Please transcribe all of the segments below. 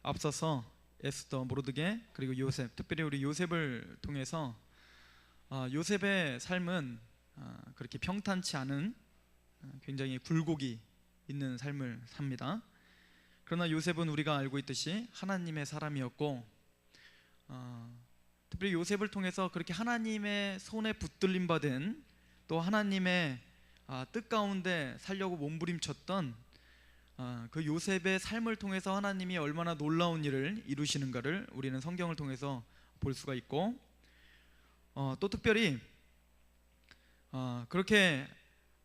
앞서서 에스더, 모르드게, 그리고 요셉, 특별히 우리 요셉을 통해서 요셉의 삶은 그렇게 평탄치 않은 굉장히 굴곡이 있는 삶을 삽니다. 그러나 요셉은 우리가 알고 있듯이 하나님의 사람이었고, 특별히 요셉을 통해서 그렇게 하나님의 손에 붙들림 받은, 또 하나님의 뜻 가운데 살려고 몸부림쳤던 그 요셉의 삶을 통해서 하나님이 얼마나 놀라운 일을 이루시는가를 우리는 성경을 통해서 볼 수가 있고, 또 특별히 그렇게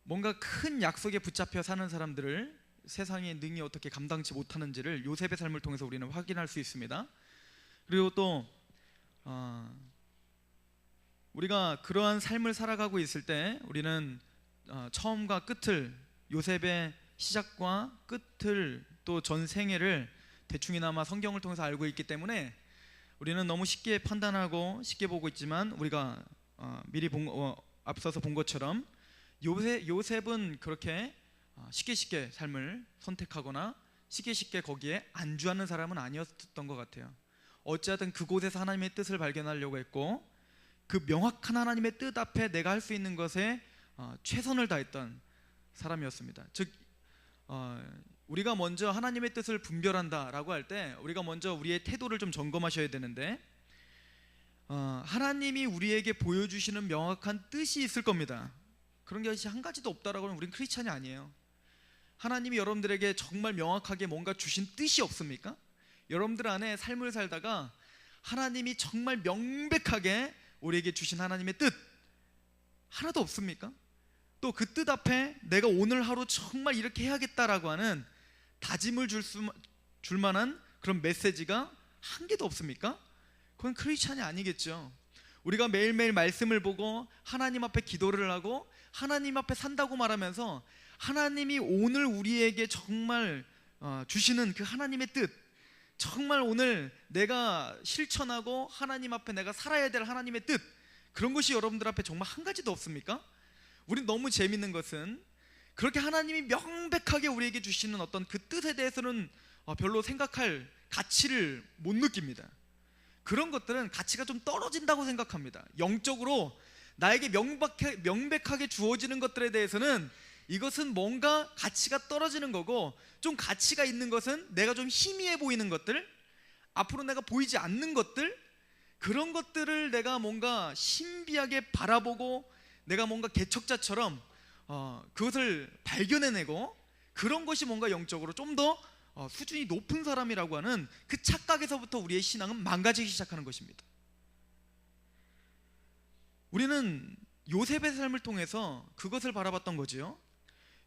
뭔가 큰 약속에 붙잡혀 사는 사람들을 세상의 능히 어떻게 감당치 못하는지를 요셉의 삶을 통해서 우리는 확인할 수 있습니다. 그리고 또 우리가 그러한 삶을 살아가고 있을 때 우리는 처음과 끝을, 요셉의 시작과 끝을, 또 전생애를 대충이나마 성경을 통해서 알고 있기 때문에 우리는 너무 쉽게 판단하고 쉽게 보고 있지만, 우리가 미리 앞서서 본 것처럼 요셉은 그렇게 쉽게 삶을 선택하거나 쉽게 거기에 안주하는 사람은 아니었던 것 같아요. 어찌하든 그곳에서 하나님의 뜻을 발견하려고 했고, 그 명확한 하나님의 뜻 앞에 내가 할 수 있는 것에 최선을 다했던 사람이었습니다. 즉 우리가 먼저 하나님의 뜻을 분별한다라고 할 때 우리가 먼저 우리의 태도를 좀 점검하셔야 되는데, 하나님이 우리에게 보여주시는 명확한 뜻이 있을 겁니다. 그런 것이 한 가지도 없다라고 하면 우린 크리스찬이 아니에요. 하나님이 여러분들에게 정말 명확하게 뭔가 주신 뜻이 없습니까? 여러분들 안에 삶을 살다가 하나님이 정말 명백하게 우리에게 주신 하나님의 뜻 하나도 없습니까? 또 그 뜻 앞에 내가 오늘 하루 정말 이렇게 해야겠다라고 하는 다짐을 줄 만한 그런 메시지가 한 개도 없습니까? 그건 크리스찬이 아니겠죠. 우리가 매일매일 말씀을 보고 하나님 앞에 기도를 하고 하나님 앞에 산다고 말하면서 하나님이 오늘 우리에게 정말 주시는 그 하나님의 뜻, 정말 오늘 내가 실천하고 하나님 앞에 내가 살아야 될 하나님의 뜻, 그런 것이 여러분들 앞에 정말 한 가지도 없습니까? 우린 너무 재밌는 것은 그렇게 하나님이 명백하게 우리에게 주시는 어떤 그 뜻에 대해서는 별로 생각할 가치를 못 느낍니다. 그런 것들은 가치가 좀 떨어진다고 생각합니다. 영적으로 나에게 명백하게 주어지는 것들에 대해서는 이것은 뭔가 가치가 떨어지는 거고, 좀 가치가 있는 것은 내가 좀 희미해 보이는 것들, 앞으로 내가 보이지 않는 것들, 그런 것들을 내가 뭔가 신비하게 바라보고 내가 뭔가 개척자처럼 그것을 발견해내고, 그런 것이 뭔가 영적으로 좀 더 수준이 높은 사람이라고 하는 그 착각에서부터 우리의 신앙은 망가지기 시작하는 것입니다. 우리는 요셉의 삶을 통해서 그것을 바라봤던 거지요.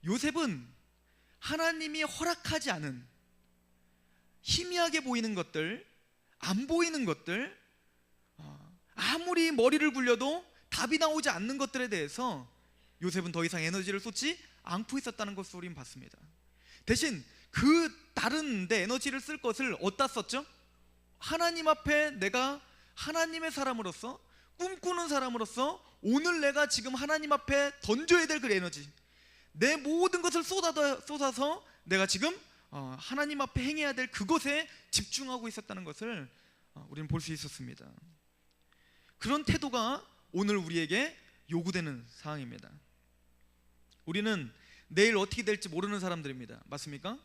요셉은 하나님이 허락하지 않은 희미하게 보이는 것들, 안 보이는 것들, 아무리 머리를 굴려도 답이 나오지 않는 것들에 대해서 요셉은 더 이상 에너지를 쏟지 않고 있었다는 것을 우리는 봤습니다. 대신 그 다른 데 에너지를 쓸 것을 어디다 썼죠? 하나님 앞에 내가 하나님의 사람으로서, 꿈꾸는 사람으로서 오늘 내가 지금 하나님 앞에 던져야 될 그 에너지, 내 모든 것을 쏟아서 내가 지금 하나님 앞에 행해야 될 그것에 집중하고 있었다는 것을 우리는 볼 수 있었습니다. 그런 태도가 오늘 우리에게 요구되는 상황입니다. 우리는 내일 어떻게 될지 모르는 사람들입니다. 맞습니까?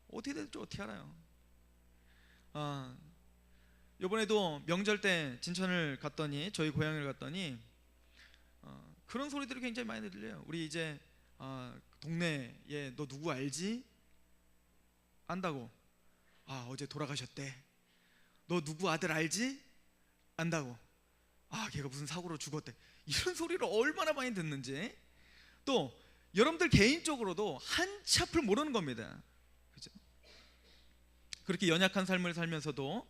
어떻게 될지 어떻게 알아요? 이번에도 명절 때 진천을 갔더니, 저희 고향을 갔더니 그런 소리들이 굉장히 많이 들려요. 우리 이제 동네에 너 누구 알지? 안다고. 어제 돌아가셨대. 너 누구 아들 알지? 안다고. 걔가 무슨 사고로 죽었대. 이런 소리를 얼마나 많이 듣는지. 또 여러분들 개인적으로도 한치 앞을 모르는 겁니다. 그죠? 그렇게 연약한 삶을 살면서도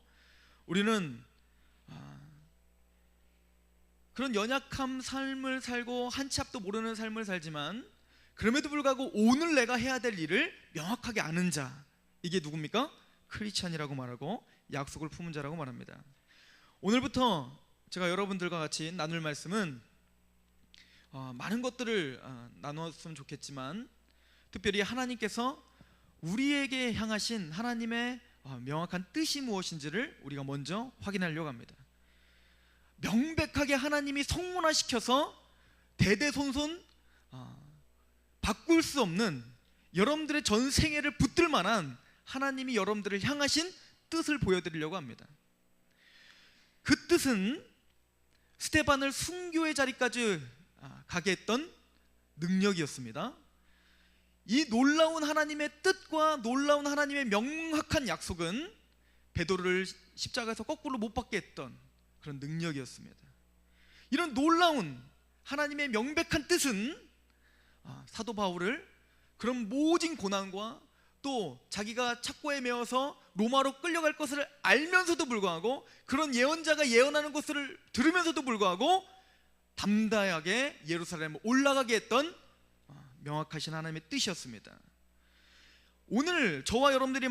우리는 그런 연약한 삶을 살고 한치 앞도 모르는 삶을 살지만, 그럼에도 불구하고 오늘 내가 해야 될 일을 명확하게 아는 자, 이게 누굽니까? 크리스찬이라고 말하고 약속을 품은 자라고 말합니다. 오늘부터 제가 여러분들과 같이 나눌 말씀은 많은 것들을 나누었으면 좋겠지만, 특별히 하나님께서 우리에게 향하신 하나님의 명확한 뜻이 무엇인지를 우리가 먼저 확인하려고 합니다. 명백하게 하나님이 성문화시켜서 대대손손 바꿀 수 없는, 여러분들의 전 생애를 붙들 만한 하나님이 여러분들을 향하신 뜻을 보여드리려고 합니다. 그 뜻은 스데반을 순교의 자리까지 가게 했던 능력이었습니다. 이 놀라운 하나님의 뜻과 놀라운 하나님의 명확한 약속은 베드로를 십자가에서 거꾸로 못 박게 했던 그런 능력이었습니다. 이런 놀라운 하나님의 명백한 뜻은 사도 바울을 그런 모진 고난과 또 자기가 착고에 매어서 로마로 끌려갈 것을 알면서도 불구하고, 그런 예언자가 예언하는 것을 들으면서도 불구하고 담대하게 예루살렘에 올라가게 했던 명확하신 하나님의 뜻이었습니다. 오늘 저와 여러분들이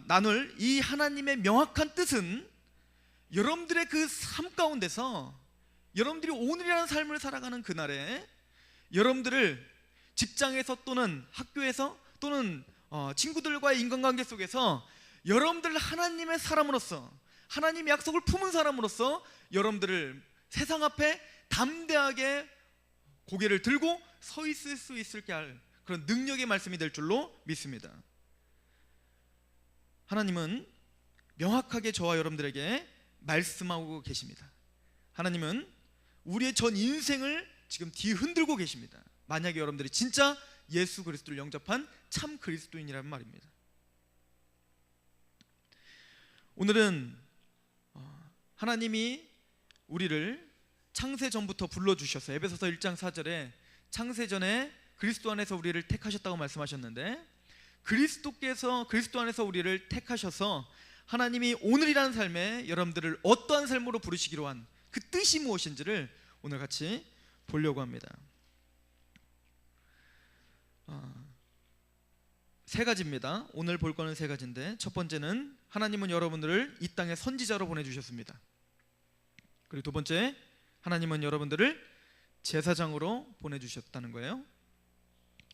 나눌 이 하나님의 명확한 뜻은 여러분들의 그 삶 가운데서, 여러분들이 오늘이라는 삶을 살아가는 그날에 여러분들을 직장에서 또는 학교에서 또는 친구들과의 인간관계 속에서 여러분들 하나님의 사람으로서, 하나님의 약속을 품은 사람으로서 여러분들을 세상 앞에 담대하게 고개를 들고 서 있을 수 있게 할 그런 능력의 말씀이 될 줄로 믿습니다. 하나님은 명확하게 저와 여러분들에게 말씀하고 계십니다. 하나님은 우리의 전 인생을 지금 뒤흔들고 계십니다. 만약에 여러분들이 진짜 예수 그리스도를 영접한 참 그리스도인이라는 말입니다. 오늘은 하나님이 우리를 창세전부터 불러주셔서 에베소서 1장 4절에 창세전에 그리스도 안에서 우리를 택하셨다고 말씀하셨는데, 그리스도 안에서 우리를 택하셔서 하나님이 오늘이라는 삶에 여러분들을 어떠한 삶으로 부르시기로 한 그 뜻이 무엇인지를 오늘 같이 보려고 합니다. 세 가지입니다. 오늘 볼 거는 세 가지인데, 첫 번째는 하나님은 여러분들을 이 땅에 선지자로 보내주셨습니다. 그리고 두 번째, 하나님은 여러분들을 제사장으로 보내주셨다는 거예요.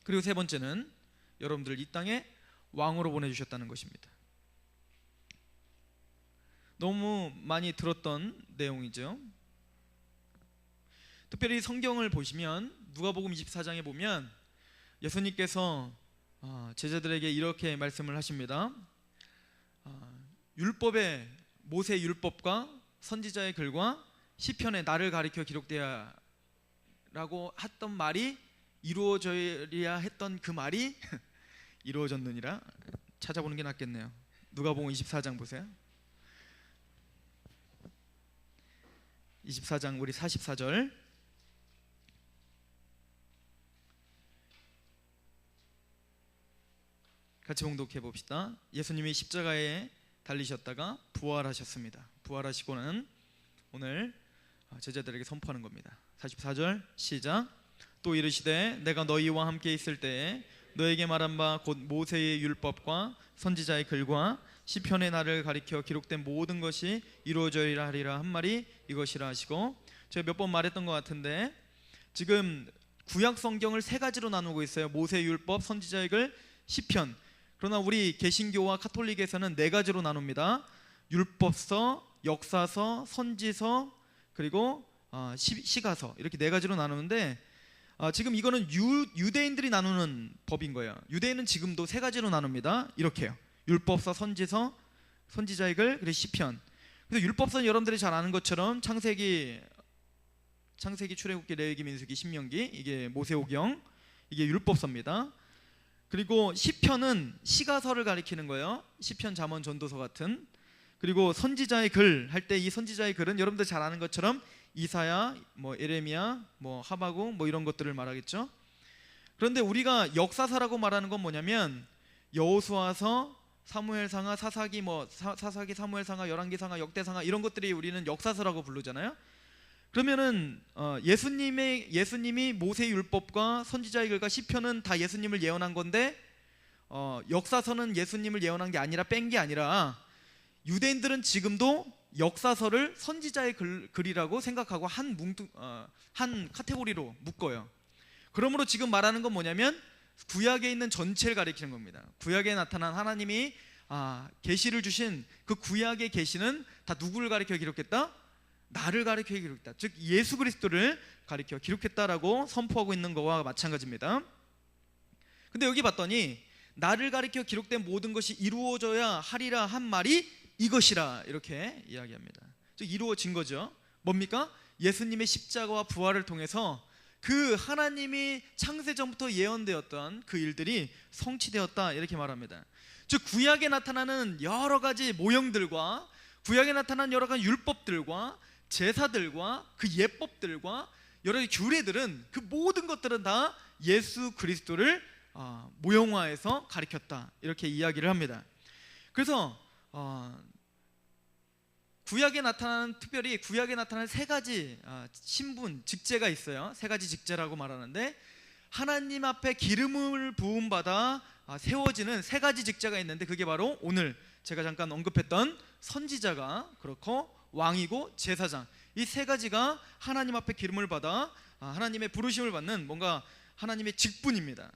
그리고 세 번째는 여러분들을 이 땅에 왕으로 보내주셨다는 것입니다. 너무 많이 들었던 내용이죠. 특별히 성경을 보시면 누가복음 24장에 보면 예수님께서 제자들에게 이렇게 말씀을 하십니다. 율법의 모세 율법과 선지자의 글과 시편에 나를 가리켜 기록되어야 라고 했던 말이 이루어져야 했던 그 말이 이루어졌느니라. 찾아보는 게 낫겠네요. 누가복음 24장 보세요. 24장 우리 44절 같이 봉독해 봅시다. 예수님이 십자가에 달리셨다가 부활하셨습니다. 부활하시고는 오늘 제자들에게 선포하는 겁니다. 44절 시작. 또 이르시되 내가 너희와 함께 있을 때에 너에게 말한 바 곧 모세의 율법과 선지자의 글과 시편의 나를 가리켜 기록된 모든 것이 이루어져야 하리라 한 말이 이것이라 하시고, 제가 몇 번 말했던 것 같은데 지금 구약 성경을 세 가지로 나누고 있어요. 모세 율법, 선지자의 글, 시편. 그러나 우리 개신교와 카톨릭에서는 네 가지로 나눕니다. 율법서, 역사서, 선지서, 그리고 시가서, 이렇게 네 가지로 나누는데 지금 이거는 유대인들이 나누는 법인 거예요. 유대인은 지금도 세 가지로 나눕니다. 이렇게요. 율법서, 선지서, 선지자의 글, 그리고 시편. 그래서 율법서는 여러분들이 잘 아는 것처럼 창세기, 출애굽기, 레위기, 민수기, 신명기, 이게 모세오경, 이게 율법서입니다. 그리고 시편은 시가서를 가리키는 거예요. 시편, 잠언, 전도서 같은. 그리고 선지자의 글 할 때 이 선지자의 글은 여러분들 잘 아는 것처럼 이사야, 에레미야, 하박국 이런 것들을 말하겠죠. 그런데 우리가 역사서라고 말하는 건 뭐냐면 여호수아서, 사무엘상하, 사사기, 사무엘상하, 열왕기상하, 역대상하 이런 것들이 우리는 역사서라고 부르잖아요. 그러면은 예수님이 모세 율법과 선지자의 글과 시편은 다 예수님을 예언한 건데 역사서는 예수님을 예언한 게 아니라 뺀 게 아니라 유대인들은 지금도 역사서를 선지자의 글이라고 생각하고 한 카테고리로 묶어요. 그러므로 지금 말하는 건 뭐냐면 구약에 있는 전체를 가리키는 겁니다. 구약에 나타난 하나님이 계시를 주신 그 구약의 계시는 다 누구를 가리켜 기록했다? 나를 가리켜 기록했다. 즉 예수 그리스도를 가리켜 기록했다라고 선포하고 있는 거와 마찬가지입니다. 근데 여기 봤더니 나를 가리켜 기록된 모든 것이 이루어져야 하리라 한 말이 이것이라 이렇게 이야기합니다. 즉 이루어진 거죠. 뭡니까? 예수님의 십자가와 부활을 통해서 그 하나님이 창세 전부터 예언되었던 그 일들이 성취되었다 이렇게 말합니다. 즉 구약에 나타나는 여러 가지 모형들과 구약에 나타난 여러 가지 율법들과 제사들과 그 예법들과 여러 가지 규례들은 그 모든 것들은 다 예수 그리스도를 모형화해서 가리켰다 이렇게 이야기를 합니다. 그래서 구약에 나타나는 특별히 구약에 나타나는 세 가지 신분 직제가 있어요. 세 가지 직제라고 말하는데 하나님 앞에 기름을 부음 받아 세워지는 세 가지 직제가 있는데 그게 바로 오늘 제가 잠깐 언급했던 선지자가 그렇고 왕이고 제사장 이 세 가지가 하나님 앞에 기름을 받아 하나님의 부르심을 받는 뭔가 하나님의 직분입니다.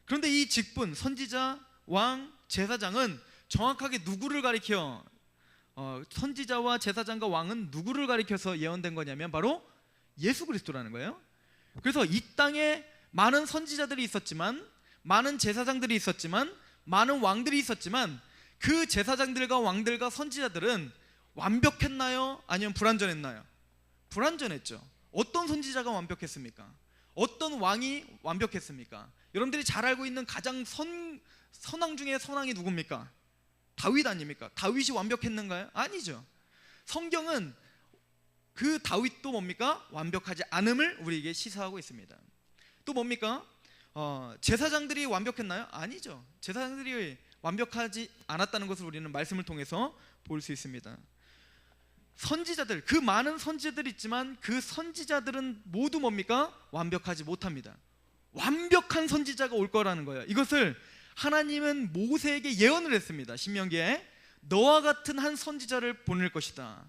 그런데 이 직분 선지자, 왕, 제사장은 정확하게 누구를 가리켜 선지자와 제사장과 왕은 누구를 가리켜서 예언된 거냐면 바로 예수 그리스도라는 거예요. 그래서 이 땅에 많은 선지자들이 있었지만 많은 제사장들이 있었지만 많은 왕들이 있었지만 그 제사장들과 왕들과 선지자들은 완벽했나요? 아니면 불완전했나요? 불완전했죠. 어떤 선지자가 완벽했습니까? 어떤 왕이 완벽했습니까? 여러분들이 잘 알고 있는 가장 선왕 중에 선왕이 누굽니까? 다윗 아닙니까? 다윗이 완벽했는가요? 아니죠. 성경은 그 다윗도 뭡니까? 완벽하지 않음을 우리에게 시사하고 있습니다. 또 뭡니까? 제사장들이 완벽했나요? 아니죠. 제사장들이 완벽하지 않았다는 것을 우리는 말씀을 통해서 볼 수 있습니다. 선지자들, 그 많은 선지자들이 있지만 그 선지자들은 모두 뭡니까? 완벽하지 못합니다. 완벽한 선지자가 올 거라는 거예요. 이것을 하나님은 모세에게 예언을 했습니다. 신명기에 너와 같은 한 선지자를 보낼 것이다.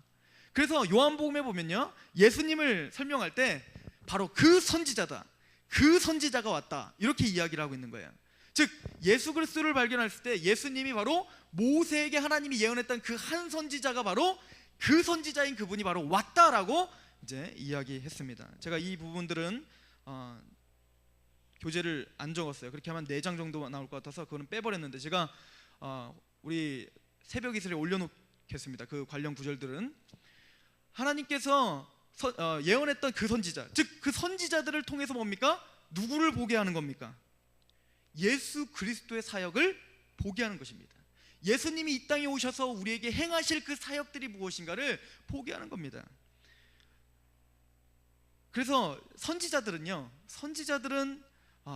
그래서 요한복음에 보면요 예수님을 설명할 때 바로 그 선지자다, 그 선지자가 왔다 이렇게 이야기를 하고 있는 거예요. 즉 예수 그리스도를 발견했을 때 예수님이 바로 모세에게 하나님이 예언했던 그 한 선지자가 바로 그 선지자인 그분이 바로 왔다라고 이제 이야기했습니다. 제가 이 부분들은 교재를 안 적었어요. 그렇게 하면 4장 정도 나올 것 같아서 그거는 빼버렸는데 제가 우리 새벽 이슬에 올려놓겠습니다. 그 관련 구절들은 하나님께서 예언했던 그 선지자, 즉 그 선지자들을 통해서 뭡니까? 누구를 보게 하는 겁니까? 예수 그리스도의 사역을 보게 하는 것입니다. 예수님이 이 땅에 오셔서 우리에게 행하실 그 사역들이 무엇인가를 보게 하는 겁니다. 그래서 선지자들은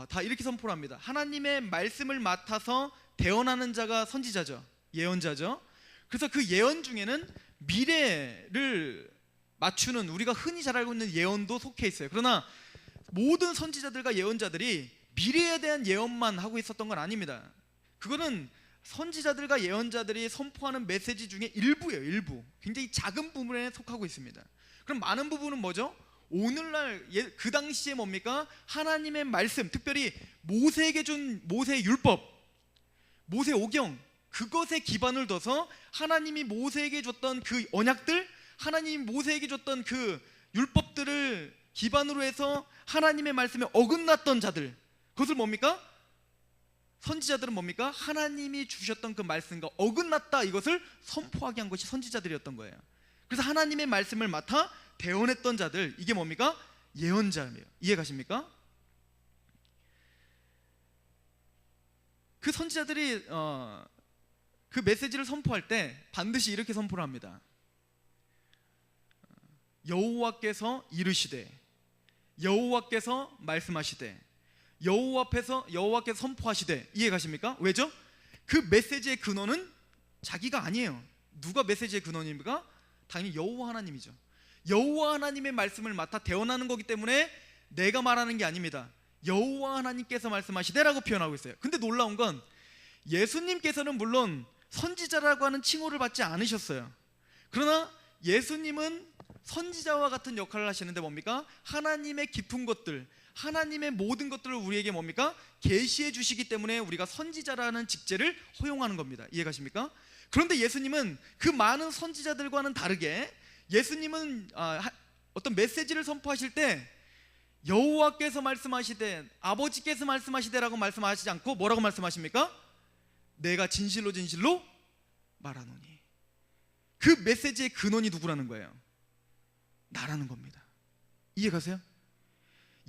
다 이렇게 선포를 합니다. 하나님의 말씀을 맡아서 대언하는 자가 선지자죠. 예언자죠. 그래서 그 예언 중에는 미래를 맞추는 우리가 흔히 잘 알고 있는 예언도 속해 있어요. 그러나 모든 선지자들과 예언자들이 미래에 대한 예언만 하고 있었던 건 아닙니다. 그거는 선지자들과 예언자들이 선포하는 메시지 중에 일부예요. 일부. 굉장히 작은 부분에 속하고 있습니다. 그럼 많은 부분은 뭐죠? 오늘날 그 당시에 뭡니까? 하나님의 말씀, 특별히 모세에게 준 모세의 율법, 모세 오경, 그것에 기반을 둬서 하나님이 모세에게 줬던 그 언약들, 하나님이 모세에게 줬던 그 율법들을 기반으로 해서 하나님의 말씀에 어긋났던 자들, 그것을 뭡니까? 선지자들은 뭡니까? 하나님이 주셨던 그 말씀과 어긋났다, 이것을 선포하게 한 것이 선지자들이었던 거예요. 그래서 하나님의 말씀을 맡아 대언했던 자들, 이게 뭡니까? 예언자예요. 이해 가십니까? 그 선지자들이 그 메시지를 선포할 때 반드시 이렇게 선포를 합니다. 여호와께서 이르시되, 여호와께서 말씀하시되, 여호와께서 선포하시되. 이해 가십니까? 왜죠? 그 메시지의 근원은 자기가 아니에요. 누가 메시지의 근원입니까? 당연히 여호와 하나님이죠. 여호와 하나님의 말씀을 맡아 대언하는 거기 때문에 내가 말하는 게 아닙니다. 여호와 하나님께서 말씀하시되라고 표현하고 있어요. 근데 놀라운 건 예수님께서는 물론 선지자라고 하는 칭호를 받지 않으셨어요. 그러나 예수님은 선지자와 같은 역할을 하시는데 뭡니까? 하나님의 깊은 것들, 하나님의 모든 것들을 우리에게 뭡니까? 계시해 주시기 때문에 우리가 선지자라는 직제를 허용하는 겁니다. 이해가십니까? 그런데 예수님은 그 많은 선지자들과는 다르게 예수님은 어떤 메시지를 선포하실 때 여호와께서 말씀하시되 아버지께서 말씀하시되라고 말씀하시지 않고 뭐라고 말씀하십니까? 내가 진실로 진실로 말하노니. 그 메시지의 근원이 누구라는 거예요? 나라는 겁니다. 이해가세요?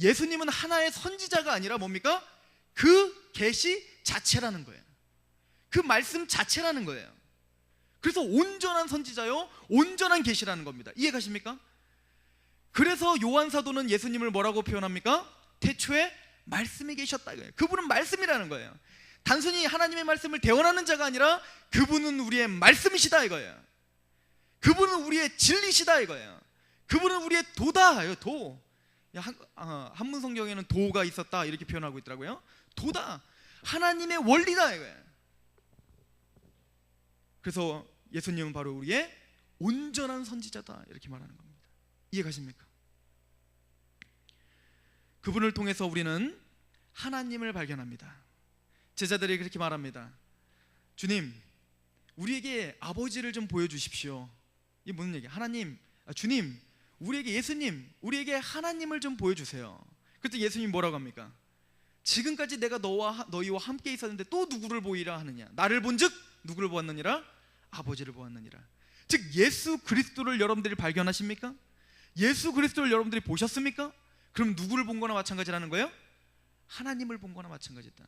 예수님은 하나의 선지자가 아니라 뭡니까? 그 계시 자체라는 거예요. 그 말씀 자체라는 거예요. 그래서 온전한 선지자요, 온전한 계시라는 겁니다. 이해가십니까? 그래서 요한 사도는 예수님을 뭐라고 표현합니까? 태초에 말씀이 계셨다 이거예요. 그분은 말씀이라는 거예요. 단순히 하나님의 말씀을 대언하는 자가 아니라 그분은 우리의 말씀이시다 이거예요. 그분은 우리의 진리시다 이거예요. 그분은 우리의 도다. 도. 한문 성경에는 도가 있었다 이렇게 표현하고 있더라고요. 도다. 하나님의 원리다 이거예요. 그래서 예수님은 바로 우리의 온전한 선지자다 이렇게 말하는 겁니다. 이해가십니까? 그분을 통해서 우리는 하나님을 발견합니다. 제자들이 그렇게 말합니다. 주님, 우리에게 아버지를 좀 보여주십시오. 이게 무슨 얘기야? 주님, 우리에게 예수님, 우리에게 하나님을 좀 보여주세요. 그때 예수님 뭐라고 합니까? 지금까지 내가 너희와 함께 있었는데 또 누구를 보이라 하느냐? 나를 본즉 누구를 보았느니라? 아버지를 보았느니라. 즉 예수 그리스도를 여러분들이 발견하십니까? 예수 그리스도를 여러분들이 보셨습니까? 그럼 누구를 본 거나 마찬가지라는 거예요? 하나님을 본 거나 마찬가지다.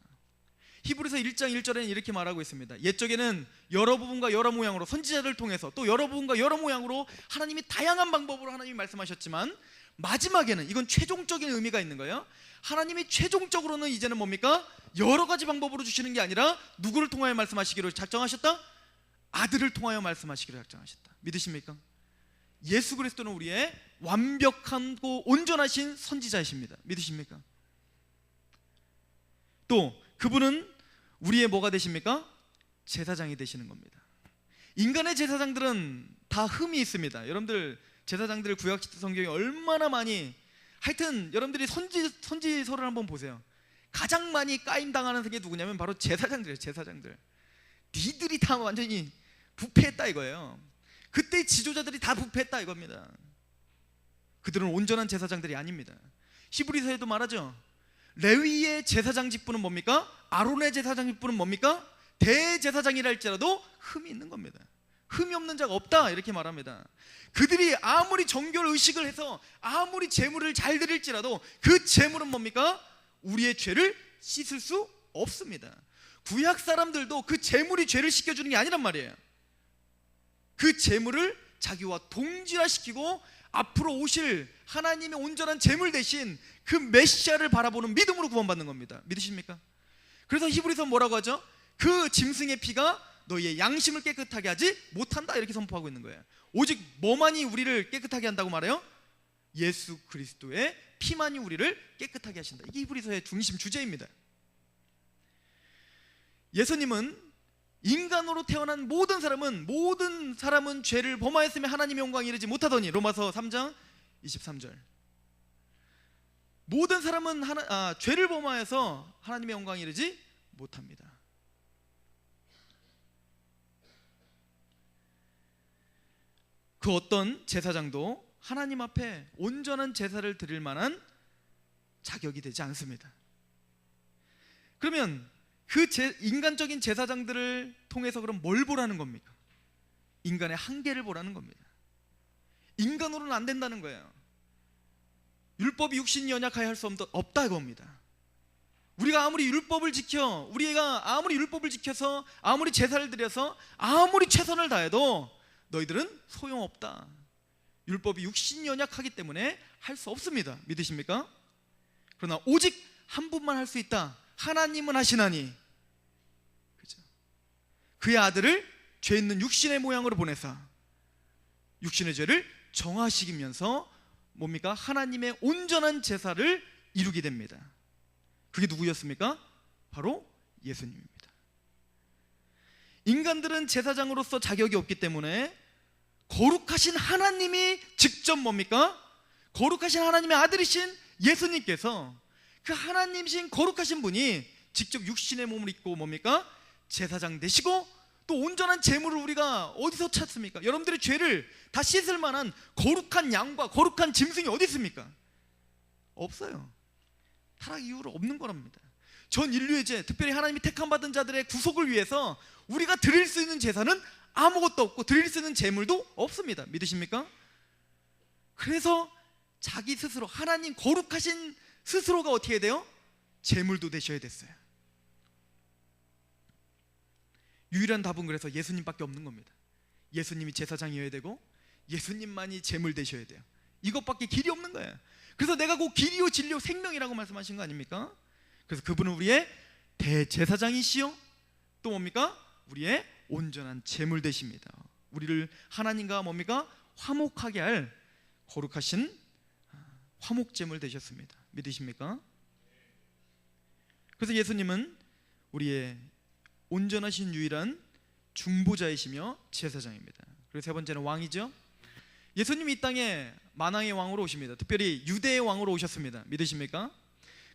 히브리서 1장 1절에는 이렇게 말하고 있습니다. 옛적에는 여러 부분과 여러 모양으로 선지자를 통해서 또 여러 부분과 여러 모양으로 하나님이 다양한 방법으로 하나님이 말씀하셨지만 마지막에는 이건 최종적인 의미가 있는 거예요. 하나님이 최종적으로는 이제는 뭡니까? 여러 가지 방법으로 주시는 게 아니라 누구를 통하여 말씀하시기로 작정하셨다? 아들을 통하여 말씀하시기로 작정하셨다. 믿으십니까? 예수 그리스도는 우리의 완벽하고 온전하신 선지자이십니다. 믿으십니까? 또 그분은 우리의 뭐가 되십니까? 제사장이 되시는 겁니다. 인간의 제사장들은 다 흠이 있습니다. 여러분들 제사장들 구약 성경에 얼마나 많이, 하여튼 여러분들이 선지서를 한번 보세요. 가장 많이 까임당하는 게 누구냐면 바로 제사장들이에요. 제사장들. 니들이 다 완전히 부패했다 이거예요. 그때 지도자들이 다 부패했다 이겁니다. 그들은 온전한 제사장들이 아닙니다. 히브리서에도 말하죠. 레위의 제사장 직분은 뭡니까? 아론의 제사장 직분은 뭡니까? 대제사장이라 할지라도 흠이 있는 겁니다. 흠이 없는 자가 없다 이렇게 말합니다. 그들이 아무리 정결 의식을 해서 아무리 제물을 잘 드릴지라도 그 제물은 뭡니까? 우리의 죄를 씻을 수 없습니다. 구약 사람들도 그 제물이 죄를 씻겨주는 게 아니란 말이에요. 그 제물을 자기와 동질화시키고 앞으로 오실 하나님의 온전한 제물 대신 그 메시아를 바라보는 믿음으로 구원받는 겁니다. 믿으십니까? 그래서 히브리서 뭐라고 하죠? 그 짐승의 피가 너희의 양심을 깨끗하게 하지 못한다 이렇게 선포하고 있는 거예요. 오직 뭐만이 우리를 깨끗하게 한다고 말해요? 예수 그리스도의 피만이 우리를 깨끗하게 하신다. 이게 히브리서의 중심 주제입니다. 예수님은 인간으로 태어난 모든 사람은 죄를 범하였으며 하나님의 영광에 이르지 못하더니 로마서 3장 23절. 모든 사람은 죄를 범하여서 하나님의 영광에 이르지 못합니다. 그 어떤 제사장도 하나님 앞에 온전한 제사를 드릴 만한 자격이 되지 않습니다. 그러면 그 인간적인 제사장들을 통해서 그럼 뭘 보라는 겁니까? 인간의 한계를 보라는 겁니다. 인간으로는 안 된다는 거예요. 율법이 육신이 연약하여 할 수 없다 이겁니다. 우리가 아무리 율법을 지켜서 아무리 제사를 드려서 아무리 최선을 다해도 너희들은 소용없다. 율법이 육신이 연약하기 때문에 할 수 없습니다. 믿으십니까? 그러나 오직 한 분만 할 수 있다. 하나님은 하시나니, 그죠? 그의 아들을 죄 있는 육신의 모양으로 보내사 육신의 죄를 정하시기면서 뭡니까? 하나님의 온전한 제사를 이루게 됩니다. 그게 누구였습니까? 바로 예수님입니다. 인간들은 제사장으로서 자격이 없기 때문에 거룩하신 하나님이 직접 뭡니까? 거룩하신 하나님의 아들이신 예수님께서 그 하나님이신 거룩하신 분이 직접 육신의 몸을 입고 뭡니까? 제사장 되시고 또 온전한 제물을 우리가 어디서 찾습니까? 여러분들의 죄를 다 씻을 만한 거룩한 양과 거룩한 짐승이 어디 있습니까? 없어요. 타락 이후로 없는 거랍니다. 전 인류의 죄, 특별히 하나님이 택함받은 자들의 구속을 위해서 우리가 드릴 수 있는 제사는 아무것도 없고 드릴 수 있는 제물도 없습니다. 믿으십니까? 그래서 자기 스스로, 하나님 거룩하신 스스로가 어떻게 해야 돼요? 제물도 되셔야 됐어요. 유일한 답은 그래서 예수님밖에 없는 겁니다. 예수님이 제사장이어야 되고 예수님만이 제물 되셔야 돼요. 이것밖에 길이 없는 거예요. 그래서 내가 곧 길이요 진리요 생명이라고 말씀하신 거 아닙니까? 그래서 그분은 우리의 대제사장이시요 또 뭡니까? 우리의 온전한 제물 되십니다. 우리를 하나님과 뭡니까? 화목하게 할 거룩하신 화목제물 되셨습니다. 믿으십니까? 그래서 예수님은 우리의 온전하신 유일한 중보자이시며 제사장입니다. 그리고 세 번째는 왕이죠. 예수님이 이 땅에 만왕의 왕으로 오십니다. 특별히 유대의 왕으로 오셨습니다. 믿으십니까?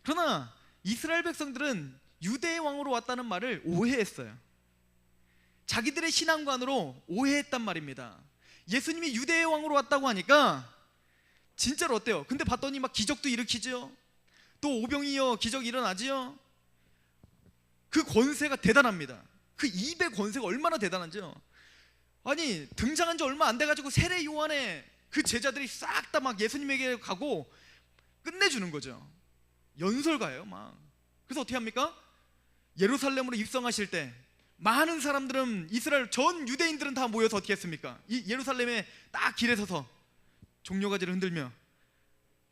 그러나 이스라엘 백성들은 유대의 왕으로 왔다는 말을 오해했어요. 자기들의 신앙관으로 오해했단 말입니다. 예수님이 유대의 왕으로 왔다고 하니까 진짜로 어때요? 근데 봤더니 막 기적도 일으키죠. 또 오병이어 기적 일어나지요. 그 권세가 대단합니다. 그 입의 권세가 얼마나 대단한지요. 아니 등장한 지 얼마 안 돼가지고 세례 요한의 그 제자들이 싹 다 막 예수님에게 가고 끝내주는 거죠. 연설가예요 막. 그래서 어떻게 합니까? 예루살렘으로 입성하실 때 많은 사람들은 이스라엘 전 유대인들은 다 모여서 어떻게 했습니까? 이 예루살렘에 딱 길에 서서 종려가지를 흔들며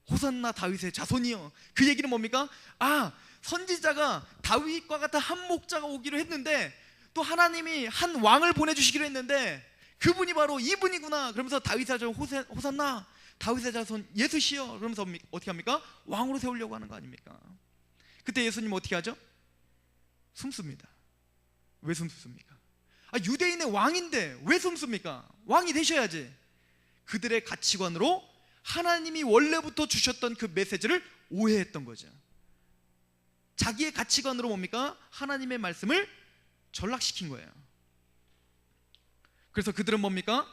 호산나 다윗의 자손이여. 그 얘기는 뭡니까? 아, 선지자가 다윗과 같은 한 목자가 오기로 했는데 또 하나님이 한 왕을 보내주시기로 했는데 그분이 바로 이분이구나. 그러면서 다윗의 자손 호산나 다윗의 자손 예수시여. 그러면서 어떻게 합니까? 왕으로 세우려고 하는 거 아닙니까? 그때 예수님 어떻게 하죠? 숨습니다. 왜 숨습니까? 아, 유대인의 왕인데 왜 숨습니까? 왕이 되셔야지. 그들의 가치관으로 하나님이 원래부터 주셨던 그 메시지를 오해했던 거죠. 자기의 가치관으로 뭡니까? 하나님의 말씀을 전락시킨 거예요. 그래서 그들은 뭡니까?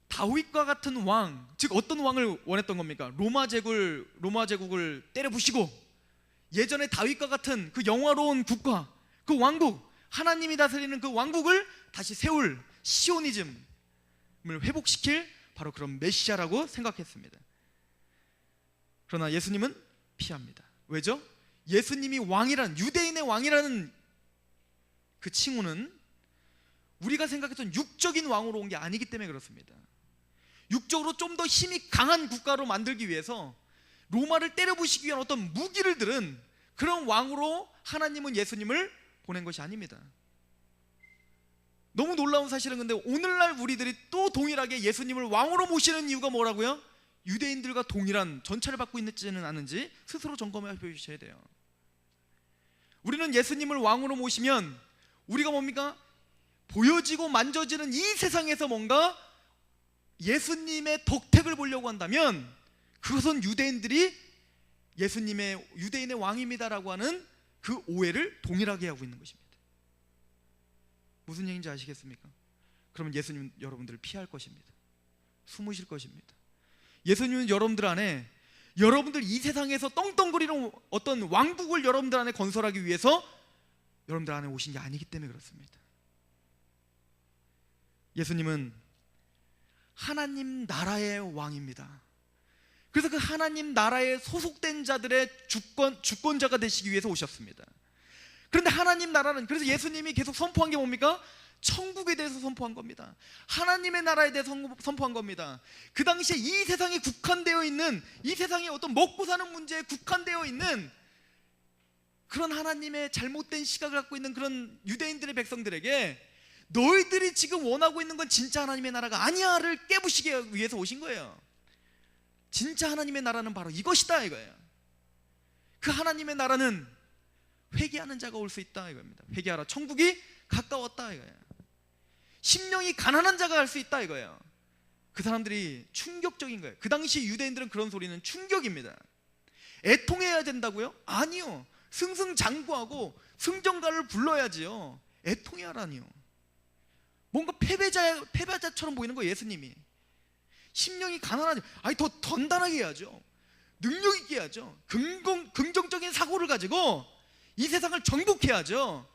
다윗과 같은 왕, 즉 어떤 왕을 원했던 겁니까? 로마 제국을 때려 부시고 예전에 다윗과 같은 그 영화로운 국가, 그 왕국, 하나님이 다스리는 그 왕국을 다시 세울 시오니즘을 회복시킬 바로 그런 메시아라고 생각했습니다. 그러나 예수님은 피합니다. 왜죠? 예수님이 왕이란, 유대인의 왕이라는 그 칭호는 우리가 생각했던 육적인 왕으로 온 게 아니기 때문에 그렇습니다. 육적으로 좀 더 힘이 강한 국가로 만들기 위해서 로마를 때려부시기 위한 어떤 무기를 들은 그런 왕으로 하나님은 예수님을 보낸 것이 아닙니다. 너무 놀라운 사실은 근데 오늘날 우리들이 또 동일하게 예수님을 왕으로 모시는 이유가 뭐라고요? 유대인들과 동일한 전차를 받고 있지는 않은지 스스로 점검해 보셔야 돼요. 우리는 예수님을 왕으로 모시면 우리가 뭡니까? 보여지고 만져지는 이 세상에서 뭔가 예수님의 덕택을 보려고 한다면 그것은 유대인들이 예수님의 유대인의 왕입니다라고 하는 그 오해를 동일하게 하고 있는 것입니다. 무슨 얘기인지 아시겠습니까? 그러면 예수님은 여러분들을 피할 것입니다. 숨으실 것입니다. 예수님은 여러분들 안에, 여러분들 이 세상에서 떵떵거리는 어떤 왕국을 여러분들 안에 건설하기 위해서 여러분들 안에 오신 게 아니기 때문에 그렇습니다. 예수님은 하나님 나라의 왕입니다. 그래서 그 하나님 나라에 소속된 자들의 주권자가 되시기 위해서 오셨습니다. 그런데 하나님 나라는, 그래서 예수님이 계속 선포한 게 뭡니까? 천국에 대해서 선포한 겁니다. 하나님의 나라에 대해서 선포한 겁니다. 그 당시에 이 세상에 국한되어 있는, 이 세상에 어떤 먹고 사는 문제에 국한되어 있는 그런 하나님의 잘못된 시각을 갖고 있는 그런 유대인들의 백성들에게 너희들이 지금 원하고 있는 건 진짜 하나님의 나라가 아니야를 깨부시기 위해서 오신 거예요. 진짜 하나님의 나라는 바로 이것이다 이거예요. 그 하나님의 나라는 회개하는 자가 올 수 있다 이겁니다. 회개하라, 천국이 가까웠다 이거예요. 심령이 가난한 자가 갈 수 있다 이거예요. 그 사람들이 충격적인 거예요. 그 당시 유대인들은 그런 소리는 충격입니다. 애통해야 된다고요? 아니요. 승승장구하고 승전가를 불러야지요. 애통해야 하라니요. 뭔가 패배자처럼 보이는 거예요. 예수님이 심령이 가난하죠. 아니 더 단단하게 해야죠. 능력 있게 해야죠. 긍정적인 사고를 가지고 이 세상을 정복해야죠.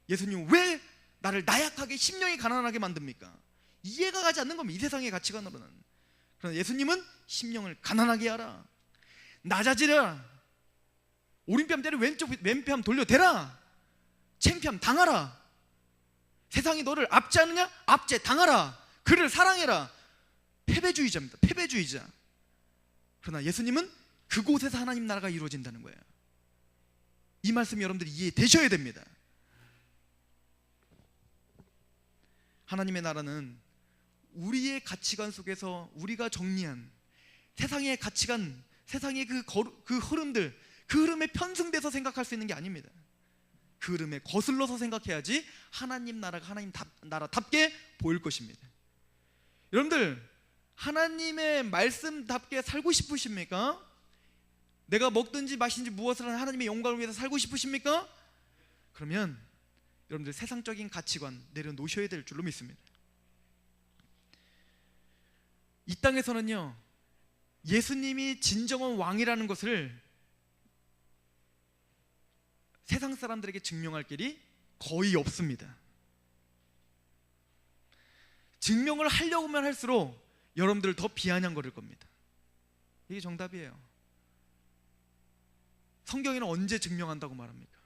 예수님 왜 나를 나약하게 심령이 가난하게 만듭니까? 이해가 가지 않는 겁니다. 이 세상의 가치관으로는. 그러나 예수님은 심령을 가난하게 하라. 낮아지라. 오른뺨 때려 왼뺨 돌려대라. 창피함 당하라. 세상이 너를 압제하느냐? 압제 당하라. 그를 사랑해라. 패배주의자입니다. 패배주의자. 그러나 예수님은 그곳에서 하나님 나라가 이루어진다는 거예요. 이 말씀 여러분들이 이해되셔야 됩니다. 하나님의 나라는 우리의 가치관 속에서 우리가 정리한 세상의 가치관, 세상의 그 흐름들, 그 흐름에 편승돼서 생각할 수 있는 게 아닙니다. 그 흐름에 거슬러서 생각해야지 하나님 나라가 하나님 나라답게 보일 것입니다. 여러분들 하나님의 말씀답게 살고 싶으십니까? 내가 먹든지 마시든지 무엇을 하는 하나님의 영광을 위해서 살고 싶으십니까? 그러면 여러분들 세상적인 가치관 내려놓으셔야 될 줄로 믿습니다. 이 땅에서는요, 예수님이 진정한 왕이라는 것을 세상 사람들에게 증명할 길이 거의 없습니다. 증명을 하려고만 할수록 여러분들을 더 비아냥거릴 겁니다. 이게 정답이에요. 성경에는 언제 증명한다고 말합니까?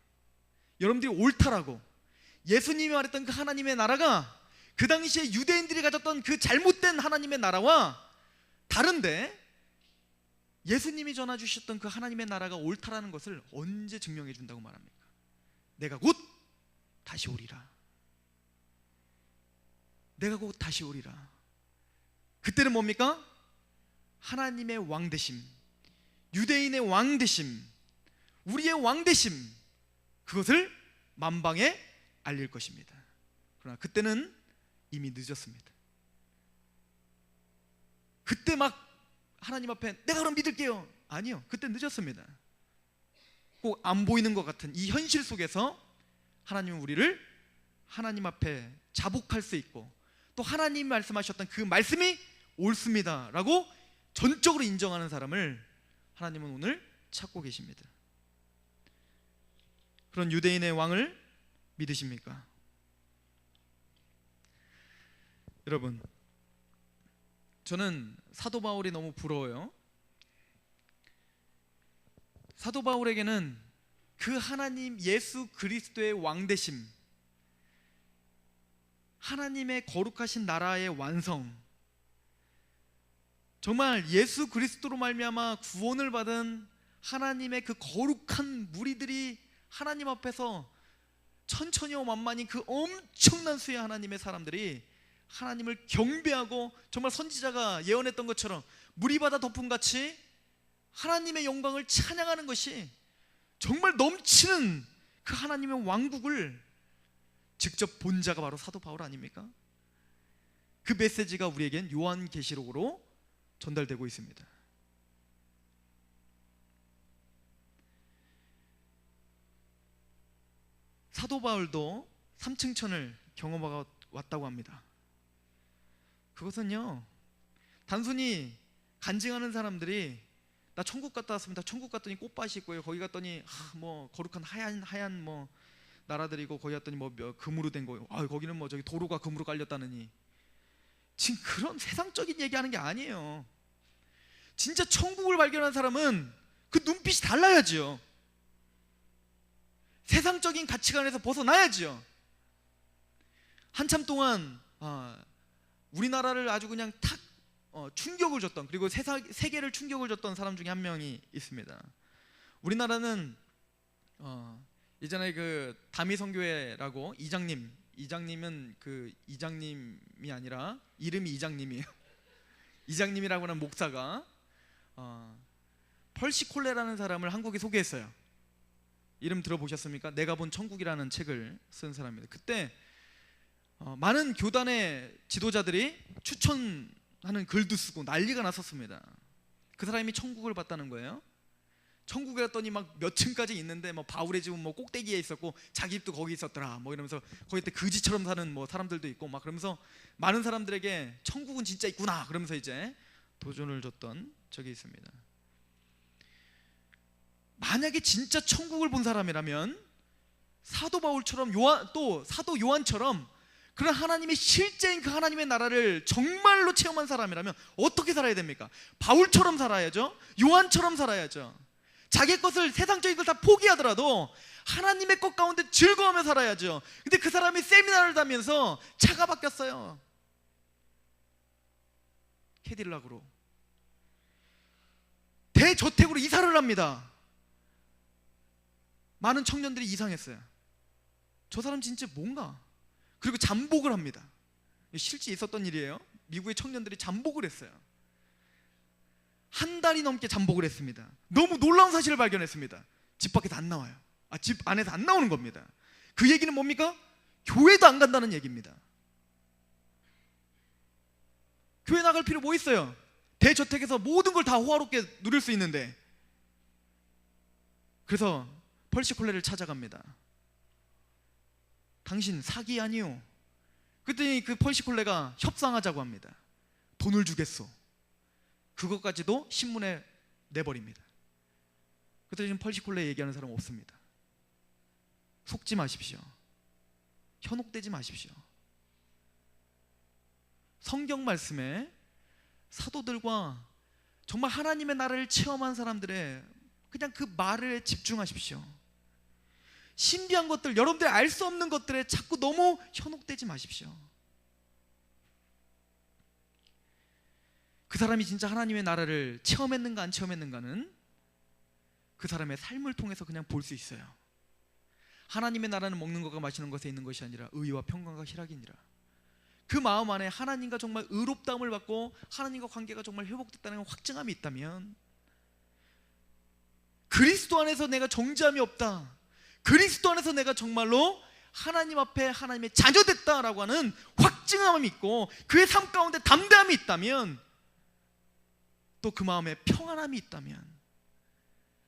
여러분들이 옳다라고 예수님이 말했던 그 하나님의 나라가 그 당시에 유대인들이 가졌던 그 잘못된 하나님의 나라와 다른데, 예수님이 전해주셨던 그 하나님의 나라가 옳다라는 것을 언제 증명해 준다고 말합니까? 내가 곧 다시 오리라. 내가 곧 다시 오리라. 그때는 뭡니까? 하나님의 왕되심, 유대인의 왕되심, 우리의 왕되심, 그것을 만방에 알릴 것입니다. 그러나 그때는 이미 늦었습니다. 그때 막 하나님 앞에 내가 그럼 믿을게요. 아니요, 그때 늦었습니다. 꼭 안 보이는 것 같은 이 현실 속에서 하나님은 우리를 하나님 앞에 자복할 수 있고, 또 하나님이 말씀하셨던 그 말씀이 옳습니다 라고 전적으로 인정하는 사람을 하나님은 오늘 찾고 계십니다. 그런 유대인의 왕을 믿으십니까? 여러분, 저는 사도 바울이 너무 부러워요. 사도 바울에게는 그 하나님 예수 그리스도의 왕되심, 하나님의 거룩하신 나라의 완성, 정말 예수 그리스도로 말미암아 구원을 받은 하나님의 그 거룩한 무리들이 하나님 앞에서 천천히와 만만히 그 엄청난 수의 하나님의 사람들이 하나님을 경배하고, 정말 선지자가 예언했던 것처럼 무리바다 덮음같이 하나님의 영광을 찬양하는 것이 정말 넘치는 그 하나님의 왕국을 직접 본 자가 바로 사도 바울 아닙니까? 그 메시지가 우리에겐 요한계시록으로 전달되고 있습니다. 사도 바울도 3층 천을 경험하고 왔다고 합니다. 그것은요, 단순히 간증하는 사람들이 나 천국 갔다 왔습니다, 천국 갔더니 꽃밭이 있고요, 거기 갔더니 뭐 거룩한 하얀 뭐 나라들이고, 거기 갔더니 뭐 금으로 된 거예요, 거기는 뭐 저기 도로가 금으로 깔렸다느니, 지금 그런 세상적인 얘기하는 게 아니에요. 진짜 천국을 발견한 사람은 그 눈빛이 달라야지요. 세상적인 가치관에서 벗어나야지요. 한참 동안 우리나라를 아주 그냥 탁 충격을 줬던, 그리고 세계를 충격을 줬던 사람 중에 한 명이 있습니다. 우리나라는 예전에 그 다미선교회라고 이장님은 그 이장님이 아니라 이름이 이장님이에요. 이장님이라고 하는 목사가 펄시 콜레라는 사람을 한국에 소개했어요. 이름 들어보셨습니까? 내가 본 천국이라는 책을 쓴 사람입니다. 그때 많은 교단의 지도자들이 추천하는 글도 쓰고 난리가 났었습니다. 그 사람이 천국을 봤다는 거예요. 천국에 갔더니 막 몇 층까지 있는데 뭐 바울의 집은 뭐 꼭대기에 있었고 자기 집도 거기 있었더라 뭐 이러면서 거기 때 그지처럼 사는 뭐 사람들도 있고 막 그러면서 많은 사람들에게 천국은 진짜 있구나 그러면서 이제 도전을 줬던 적이 있습니다. 만약에 진짜 천국을 본 사람이라면 사도 바울처럼 또 사도 요한처럼 그런 하나님의 실제인 그 하나님의 나라를 정말로 체험한 사람이라면 어떻게 살아야 됩니까? 바울처럼 살아야죠. 요한처럼 살아야죠. 자기 것을, 세상적인 걸 다 포기하더라도 하나님의 것 가운데 즐거워하며 살아야죠. 근데 그 사람이 세미나를 다니면서 차가 바뀌었어요. 캐딜락으로 대저택으로 이사를 합니다. 많은 청년들이 이상했어요. 저 사람 진짜 뭔가. 그리고 잠복을 합니다. 실제 있었던 일이에요. 미국의 청년들이 잠복을 했어요. 한 달이 넘게 잠복을 했습니다. 너무 놀라운 사실을 발견했습니다. 집 밖에서 안 나와요. 집 안에서 안 나오는 겁니다. 그 얘기는 뭡니까? 교회도 안 간다는 얘기입니다. 교회 나갈 필요 뭐 있어요? 대저택에서 모든 걸 다 호화롭게 누릴 수 있는데. 그래서 펄시콜레를 찾아갑니다. 당신 사기 아니요? 그랬더니 그 펄시콜레가 협상하자고 합니다. 돈을 주겠소. 그것까지도 신문에 내버립니다. 그랬더니 지금 펄시콜레 얘기하는 사람 없습니다. 속지 마십시오. 현혹되지 마십시오. 성경 말씀에 사도들과 정말 하나님의 나라를 체험한 사람들의 그냥 그 말에 집중하십시오. 신비한 것들, 여러분들이 알 수 없는 것들에 자꾸 너무 현혹되지 마십시오. 그 사람이 진짜 하나님의 나라를 체험했는가 안 체험했는가는 그 사람의 삶을 통해서 그냥 볼 수 있어요. 하나님의 나라는 먹는 것과 마시는 것에 있는 것이 아니라 의와 평강과 희락이니라. 그 마음 안에 하나님과 정말 의롭다함을 받고 하나님과 관계가 정말 회복됐다는 확증함이 있다면, 그리스도 안에서 내가 정죄함이 없다, 그리스도 안에서 내가 정말로 하나님 앞에 하나님의 자녀됐다라고 하는 확증함이 있고 그의 삶 가운데 담대함이 있다면, 또 그 마음에 평안함이 있다면,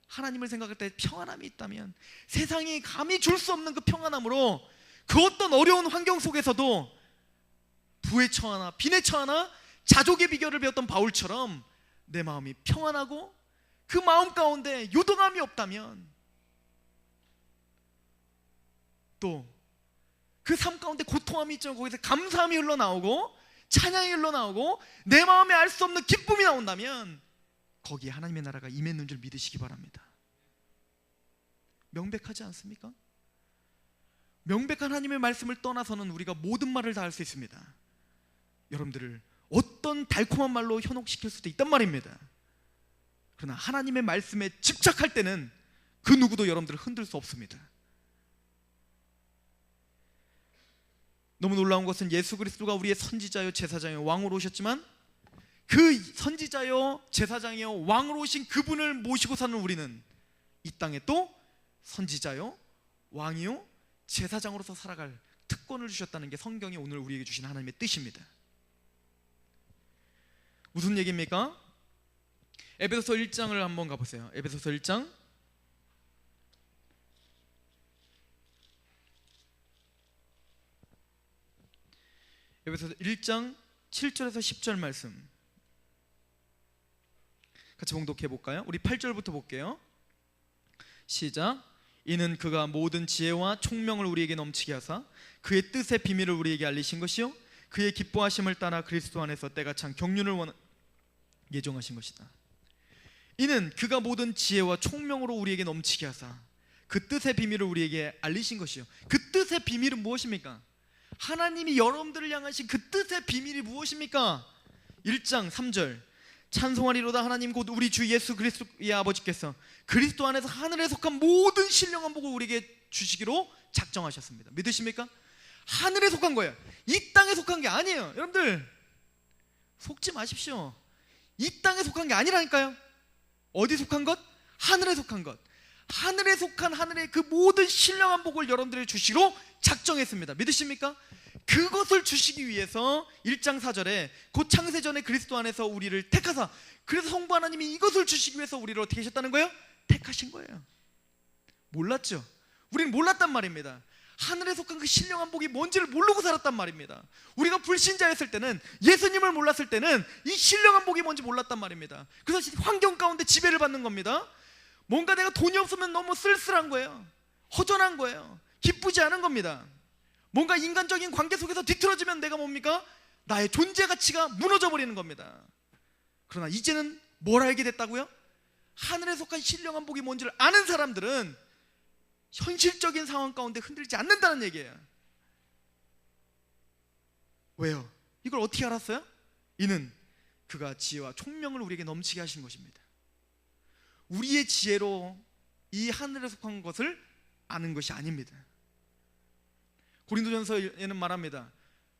하나님을 생각할 때 평안함이 있다면, 세상이 감히 줄 수 없는 그 평안함으로 그 어떤 어려운 환경 속에서도 부에 처하나 빈에 처하나 자족의 비결을 배웠던 바울처럼 내 마음이 평안하고 그 마음 가운데 요동함이 없다면, 또 그 삶 가운데 고통함이 있지만 거기서 감사함이 흘러나오고 찬양이 흘러나오고 내 마음에 알 수 없는 기쁨이 나온다면 거기에 하나님의 나라가 임했는 줄 믿으시기 바랍니다. 명백하지 않습니까? 명백한 하나님의 말씀을 떠나서는 우리가 모든 말을 다 할 수 있습니다. 여러분들을 어떤 달콤한 말로 현혹시킬 수도 있단 말입니다. 그러나 하나님의 말씀에 집착할 때는 그 누구도 여러분들을 흔들 수 없습니다. 너무 놀라운 것은 예수 그리스도가 우리의 선지자요 제사장요 왕으로 오셨지만, 그 선지자요 제사장이요 왕으로 오신 그분을 모시고 사는 우리는 이 땅에 또 선지자요 왕이요 제사장으로서 살아갈 특권을 주셨다는 게 성경이 오늘 우리에게 주신 하나님의 뜻입니다. 무슨 얘기입니까? 에베소서 1장을 한번 가보세요. 에베소서 1장 에베소서 1장 7절에서 10절 말씀 같이 봉독해 볼까요? 우리 8절부터 볼게요. 시작. 이는 그가 모든 지혜와 총명을 우리에게 넘치게 하사 그의 뜻의 비밀을 우리에게 알리신 것이요 그의 기뻐하심을 따라 그리스도 안에서 때가 찬 경륜을 예정하신 것이다. 이는 그가 모든 지혜와 총명으로 우리에게 넘치게 하사 그 뜻의 비밀을 우리에게 알리신 것이요. 그 뜻의 비밀은 무엇입니까? 하나님이 여러분들을 향하신 그 뜻의 비밀이 무엇입니까? 1장 3절 찬송하리로다 하나님 곧 우리 주 예수 그리스도의 아버지께서 그리스도 안에서 하늘에 속한 모든 신령한 복을 우리에게 주시기로 작정하셨습니다. 믿으십니까? 하늘에 속한 거예요. 이 땅에 속한 게 아니에요. 여러분들 속지 마십시오. 이 땅에 속한 게 아니라니까요. 어디 속한 것? 하늘에 속한 것. 하늘에 속한 하늘의 그 모든 신령한 복을 여러분들에게 주시기로 작정했습니다. 믿으십니까? 그것을 주시기 위해서 1장 4절에 곧 창세전에 그리스도 안에서 우리를 택하사, 그래서 성부 하나님이 이것을 주시기 위해서 우리를 어떻게 하셨다는 거예요? 택하신 거예요. 몰랐죠. 우리는 몰랐단 말입니다. 하늘에 속한 그 신령한 복이 뭔지를 모르고 살았단 말입니다. 우리가 불신자였을 때는, 예수님을 몰랐을 때는 이 신령한 복이 뭔지 몰랐단 말입니다. 그래서 환경 가운데 지배를 받는 겁니다. 뭔가 내가 돈이 없으면 너무 쓸쓸한 거예요. 허전한 거예요. 기쁘지 않은 겁니다. 뭔가 인간적인 관계 속에서 뒤틀어지면 내가 뭡니까? 나의 존재 가치가 무너져 버리는 겁니다. 그러나 이제는 뭘 알게 됐다고요? 하늘에 속한 신령한 복이 뭔지를 아는 사람들은 현실적인 상황 가운데 흔들리지 않는다는 얘기예요. 왜요? 이걸 어떻게 알았어요? 이는 그가 지혜와 총명을 우리에게 넘치게 하신 것입니다. 우리의 지혜로 이 하늘에 속한 것을 아는 것이 아닙니다. 고린도전서에는 말합니다.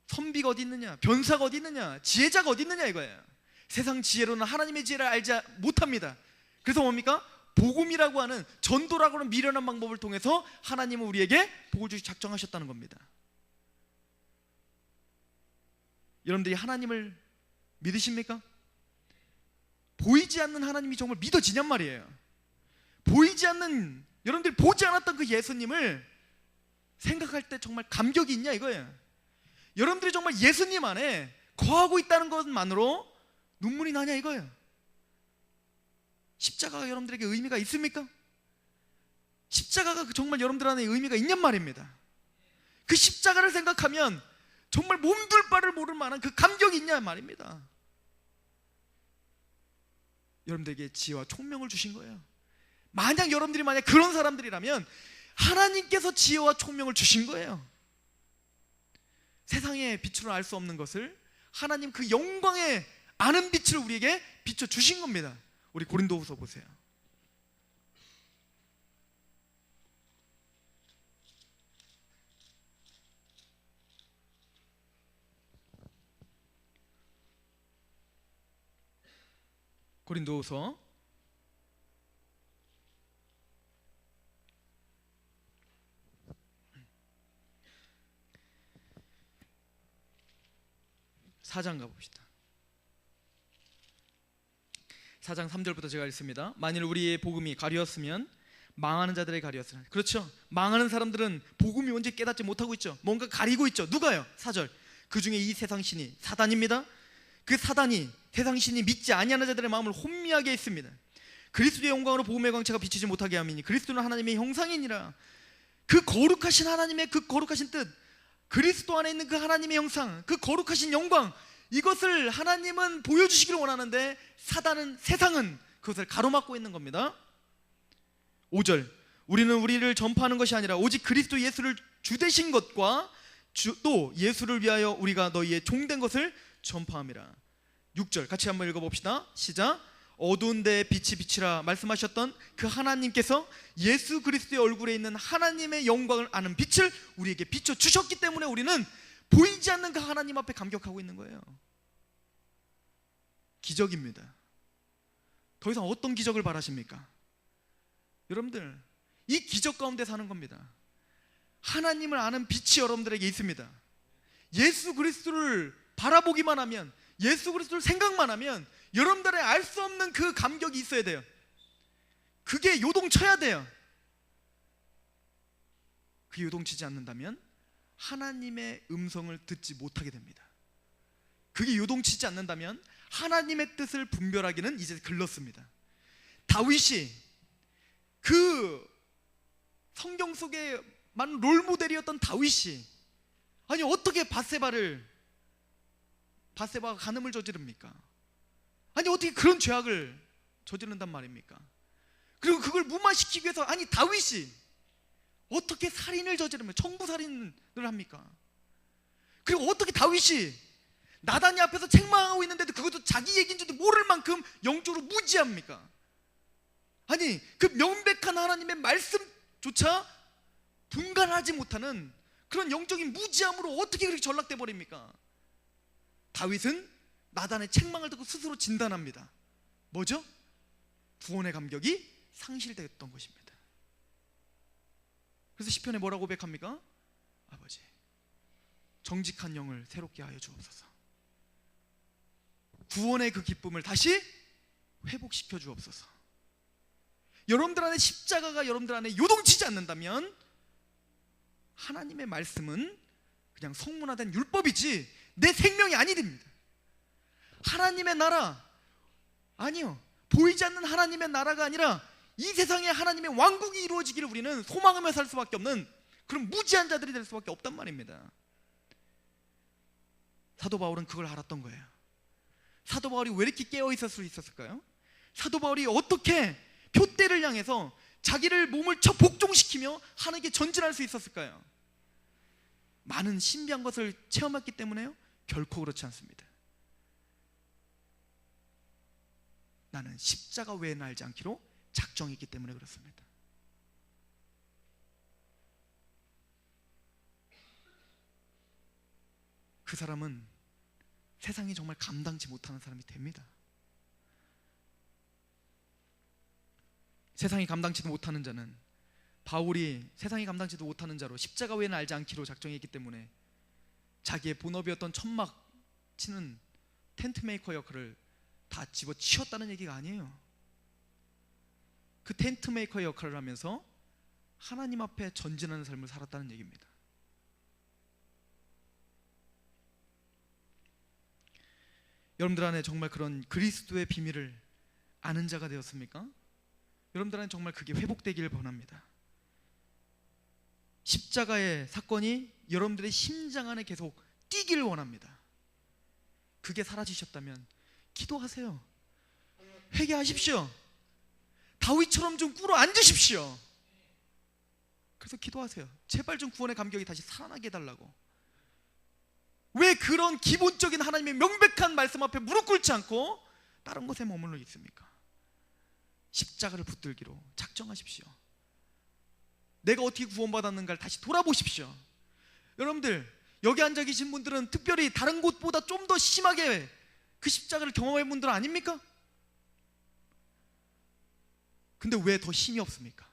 선비가 어디 있느냐, 변사가 어디 있느냐, 지혜자가 어디 있느냐 이거예요. 세상 지혜로는 하나님의 지혜를 알지 못합니다. 그래서 뭡니까? 복음이라고 하는, 전도라고 하는 미련한 방법을 통해서 하나님은 우리에게 복을 주시 작정하셨다는 겁니다. 여러분들이 하나님을 믿으십니까? 보이지 않는 하나님이 정말 믿어지냔 말이에요. 보이지 않는, 여러분들이 보지 않았던 그 예수님을 생각할 때 정말 감격이 있냐 이거예요. 여러분들이 정말 예수님 안에 거하고 있다는 것만으로 눈물이 나냐 이거예요. 십자가가 여러분들에게 의미가 있습니까? 십자가가 정말 여러분들 안에 의미가 있냔 말입니다. 그 십자가를 생각하면 정말 몸둘 바를 모를 만한 그 감격이 있냐 말입니다. 여러분들에게 지혜와 총명을 주신 거예요. 만약 여러분들이 만약 그런 사람들이라면 하나님께서 지혜와 총명을 주신 거예요. 세상의 빛으로 알 수 없는 것을 하나님 그 영광의 아는 빛을 우리에게 비춰 주신 겁니다. 우리 고린도후서 보세요. 고린도후서 4장 가봅시다. 4장 3절부터 제가 읽습니다. 만일 우리의 복음이 가리었으면 망하는 자들의 가리었으나. 그렇죠. 망하는 사람들은 복음이 뭔지 깨닫지 못하고 있죠. 뭔가 가리고 있죠. 누가요? 4절. 그 중에 이 세상 신이 사단입니다. 그 사단이, 세상 신이 믿지 아니하는 자들의 마음을 혼미하게 했습니다. 그리스도의 영광으로 복음의 광채가 비치지 못하게 함이니 그리스도는 하나님의 형상이니라. 그 거룩하신 하나님의 그 거룩하신 뜻, 그리스도 안에 있는 그 하나님의 형상, 그 거룩하신 영광, 이것을 하나님은 보여주시기를 원하는데 사단은, 세상은 그것을 가로막고 있는 겁니다. 5절. 우리는 우리를 전파하는 것이 아니라 오직 그리스도 예수를 주 되신 것과 또 예수를 위하여 우리가 너희의 종된 것을 전파함이라. 6절 같이 한번 읽어봅시다. 시작. 어두운 데에 빛이 비치라 말씀하셨던 그 하나님께서 예수 그리스도의 얼굴에 있는 하나님의 영광을 아는 빛을 우리에게 비춰주셨기 때문에 우리는 보이지 않는 그 하나님 앞에 감격하고 있는 거예요. 기적입니다. 더 이상 어떤 기적을 바라십니까? 여러분들, 이 기적 가운데 사는 겁니다. 하나님을 아는 빛이 여러분들에게 있습니다. 예수 그리스도를 바라보기만 하면, 예수 그리스도를 생각만 하면 여러분들의 알 수 없는 그 감격이 있어야 돼요. 그게 요동쳐야 돼요. 그게 요동치지 않는다면 하나님의 음성을 듣지 못하게 됩니다. 그게 요동치지 않는다면 하나님의 뜻을 분별하기는 이제 글렀습니다. 다윗이 그 성경 속에 많은 롤모델이었던 다윗이, 아니 어떻게 바세바가 간음을 저지릅니까? 아니 어떻게 그런 죄악을 저지른단 말입니까? 그리고 그걸 무마시키기 위해서, 아니 다윗이 어떻게 살인을 저지르며 청부살인을 합니까? 그리고 어떻게 다윗이 나단이 앞에서 책망하고 있는데도 그것도 자기 얘기인지도 모를 만큼 영적으로 무지합니까? 아니 그 명백한 하나님의 말씀조차 분간하지 못하는 그런 영적인 무지함으로 어떻게 그렇게 전락돼 버립니까? 다윗은 나단의 책망을 듣고 스스로 진단합니다. 뭐죠? 구원의 감격이 상실되었던 것입니다. 그래서 시편에 뭐라고 고백합니까? 아버지, 정직한 영을 새롭게 하여 주옵소서. 구원의 그 기쁨을 다시 회복시켜 주옵소서. 여러분들 안에 십자가가 여러분들 안에 요동치지 않는다면 하나님의 말씀은 그냥 성문화된 율법이지 내 생명이 아니 됩니다. 하나님의 나라, 아니요, 보이지 않는 하나님의 나라가 아니라 이 세상에 하나님의 왕국이 이루어지기를 우리는 소망하며 살 수밖에 없는 그런 무지한 자들이 될 수밖에 없단 말입니다. 사도 바울은 그걸 알았던 거예요. 사도 바울이 왜 이렇게 깨어 있을 수 있었을까요? 사도 바울이 어떻게 표대를 향해서 자기를 몸을 복종시키며 하나님께 전진할 수 있었을까요? 많은 신비한 것을 체험했기 때문에요? 결코 그렇지 않습니다. 나는 십자가 외에는 알지 않기로 작정했기 때문에 그렇습니다. 그 사람은 세상이 정말 감당치 못하는 사람이 됩니다. 세상이 감당치도 못하는 자는, 바울이 세상이 감당치도 못하는 자로 십자가 외에는 알지 않기로 작정했기 때문에 자기의 본업이었던 천막 치는 텐트 메이커 역할을 다 집어치웠다는 얘기가 아니에요. 그 텐트 메이커 역할을 하면서 하나님 앞에 전진하는 삶을 살았다는 얘기입니다. 여러분들 안에 정말 그런 그리스도의 비밀을 아는 자가 되었습니까? 여러분들 안에 정말 그게 회복되기를 원합니다. 십자가의 사건이 여러분들의 심장 안에 계속 뛰기를 원합니다. 그게 사라지셨다면 기도하세요. 회개하십시오. 다윗처럼 좀 꿇어 앉으십시오. 그래서 기도하세요. 제발 좀 구원의 감격이 다시 살아나게 해달라고. 왜 그런 기본적인 하나님의 명백한 말씀 앞에 무릎 꿇지 않고 다른 것에 머물러 있습니까? 십자가를 붙들기로 작정하십시오. 내가 어떻게 구원받았는가를 다시 돌아보십시오. 여러분들 여기 앉아 계신 분들은 특별히 다른 곳보다 좀 더 심하게 그 십자가를 경험한 분들 아닙니까? 근데 왜 더 힘이 없습니까?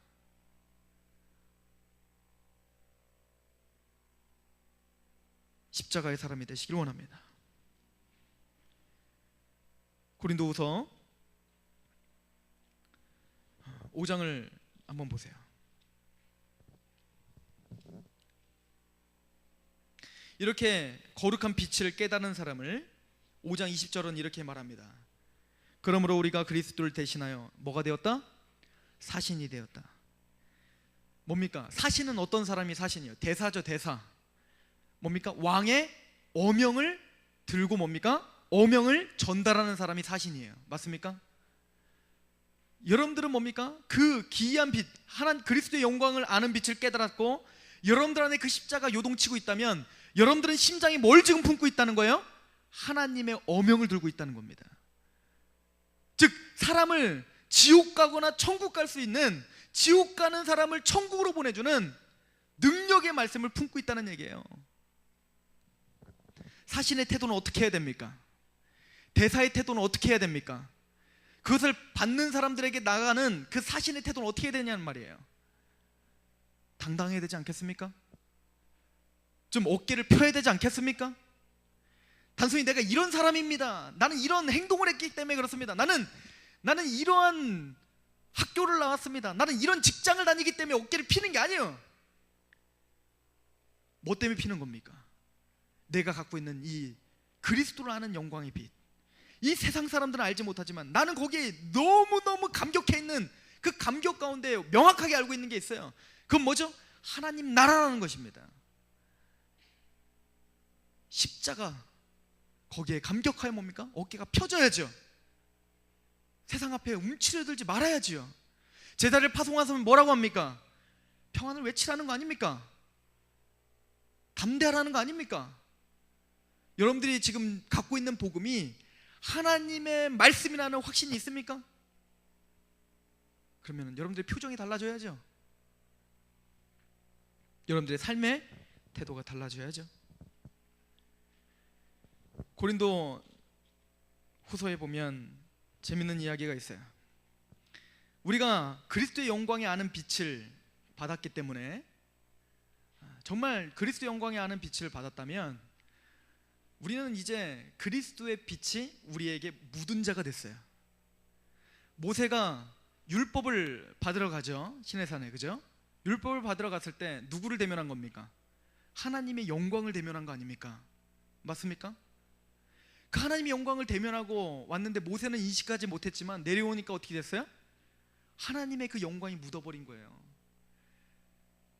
십자가의 사람이 되시길 원합니다. 고린도후서 5장을 한번 보세요. 이렇게 거룩한 빛을 깨닫는 사람을 5장 20절은 이렇게 말합니다. 그러므로 우리가 그리스도를 대신하여 뭐가 되었다? 사신이 되었다. 뭡니까? 사신은 어떤 사람이 사신이에요? 대사죠, 대사. 뭡니까? 왕의 어명을 들고 뭡니까? 어명을 전달하는 사람이 사신이에요. 맞습니까? 여러분들은 뭡니까? 그 기이한 빛, 하나님 그리스도의 영광을 아는 빛을 깨달았고 여러분들 안에 그 십자가 요동치고 있다면 여러분들은 심장이 뭘 지금 품고 있다는 거예요? 하나님의 어명을 들고 있다는 겁니다. 즉 사람을 지옥 가거나 천국 갈 수 있는, 지옥 가는 사람을 천국으로 보내주는 능력의 말씀을 품고 있다는 얘기예요. 사신의 태도는 어떻게 해야 됩니까? 대사의 태도는 어떻게 해야 됩니까? 그것을 받는 사람들에게 나가는 그 사신의 태도는 어떻게 해야 되냐는 말이에요. 당당해야 되지 않겠습니까? 좀 어깨를 펴야 되지 않겠습니까? 단순히 내가 이런 사람입니다, 나는 이런 행동을 했기 때문에 그렇습니다, 나는 이러한 학교를 나왔습니다, 나는 이런 직장을 다니기 때문에 어깨를 피는 게 아니에요. 뭐 때문에 피는 겁니까? 내가 갖고 있는 이 그리스도를 아는 영광의 빛, 이 세상 사람들은 알지 못하지만 나는 거기에 너무너무 감격해 있는 그 감격 가운데 명확하게 알고 있는 게 있어요. 그건 뭐죠? 하나님 나라라는 것입니다. 십자가, 거기에 감격하여 뭡니까? 어깨가 펴져야죠. 세상 앞에 움츠려들지 말아야지요. 제자를 파송하시면 뭐라고 합니까? 평안을 외치라는 거 아닙니까? 담대하라는 거 아닙니까? 여러분들이 지금 갖고 있는 복음이 하나님의 말씀이라는 확신이 있습니까? 그러면 여러분들의 표정이 달라져야죠. 여러분들의 삶의 태도가 달라져야죠. 고린도 후서에 보면 재밌는 이야기가 있어요. 우리가 그리스도의 영광에 아는 빛을 받았기 때문에, 정말 그리스도의 영광에 아는 빛을 받았다면 우리는 이제 그리스도의 빛이 우리에게 묻은 자가 됐어요. 모세가 율법을 받으러 가죠. 시내산에, 그죠? 율법을 받으러 갔을 때 누구를 대면한 겁니까? 하나님의 영광을 대면한 거 아닙니까? 맞습니까? 그 하나님의 영광을 대면하고 왔는데 모세는 인식하지 못했지만 내려오니까 어떻게 됐어요? 하나님의 그 영광이 묻어버린 거예요.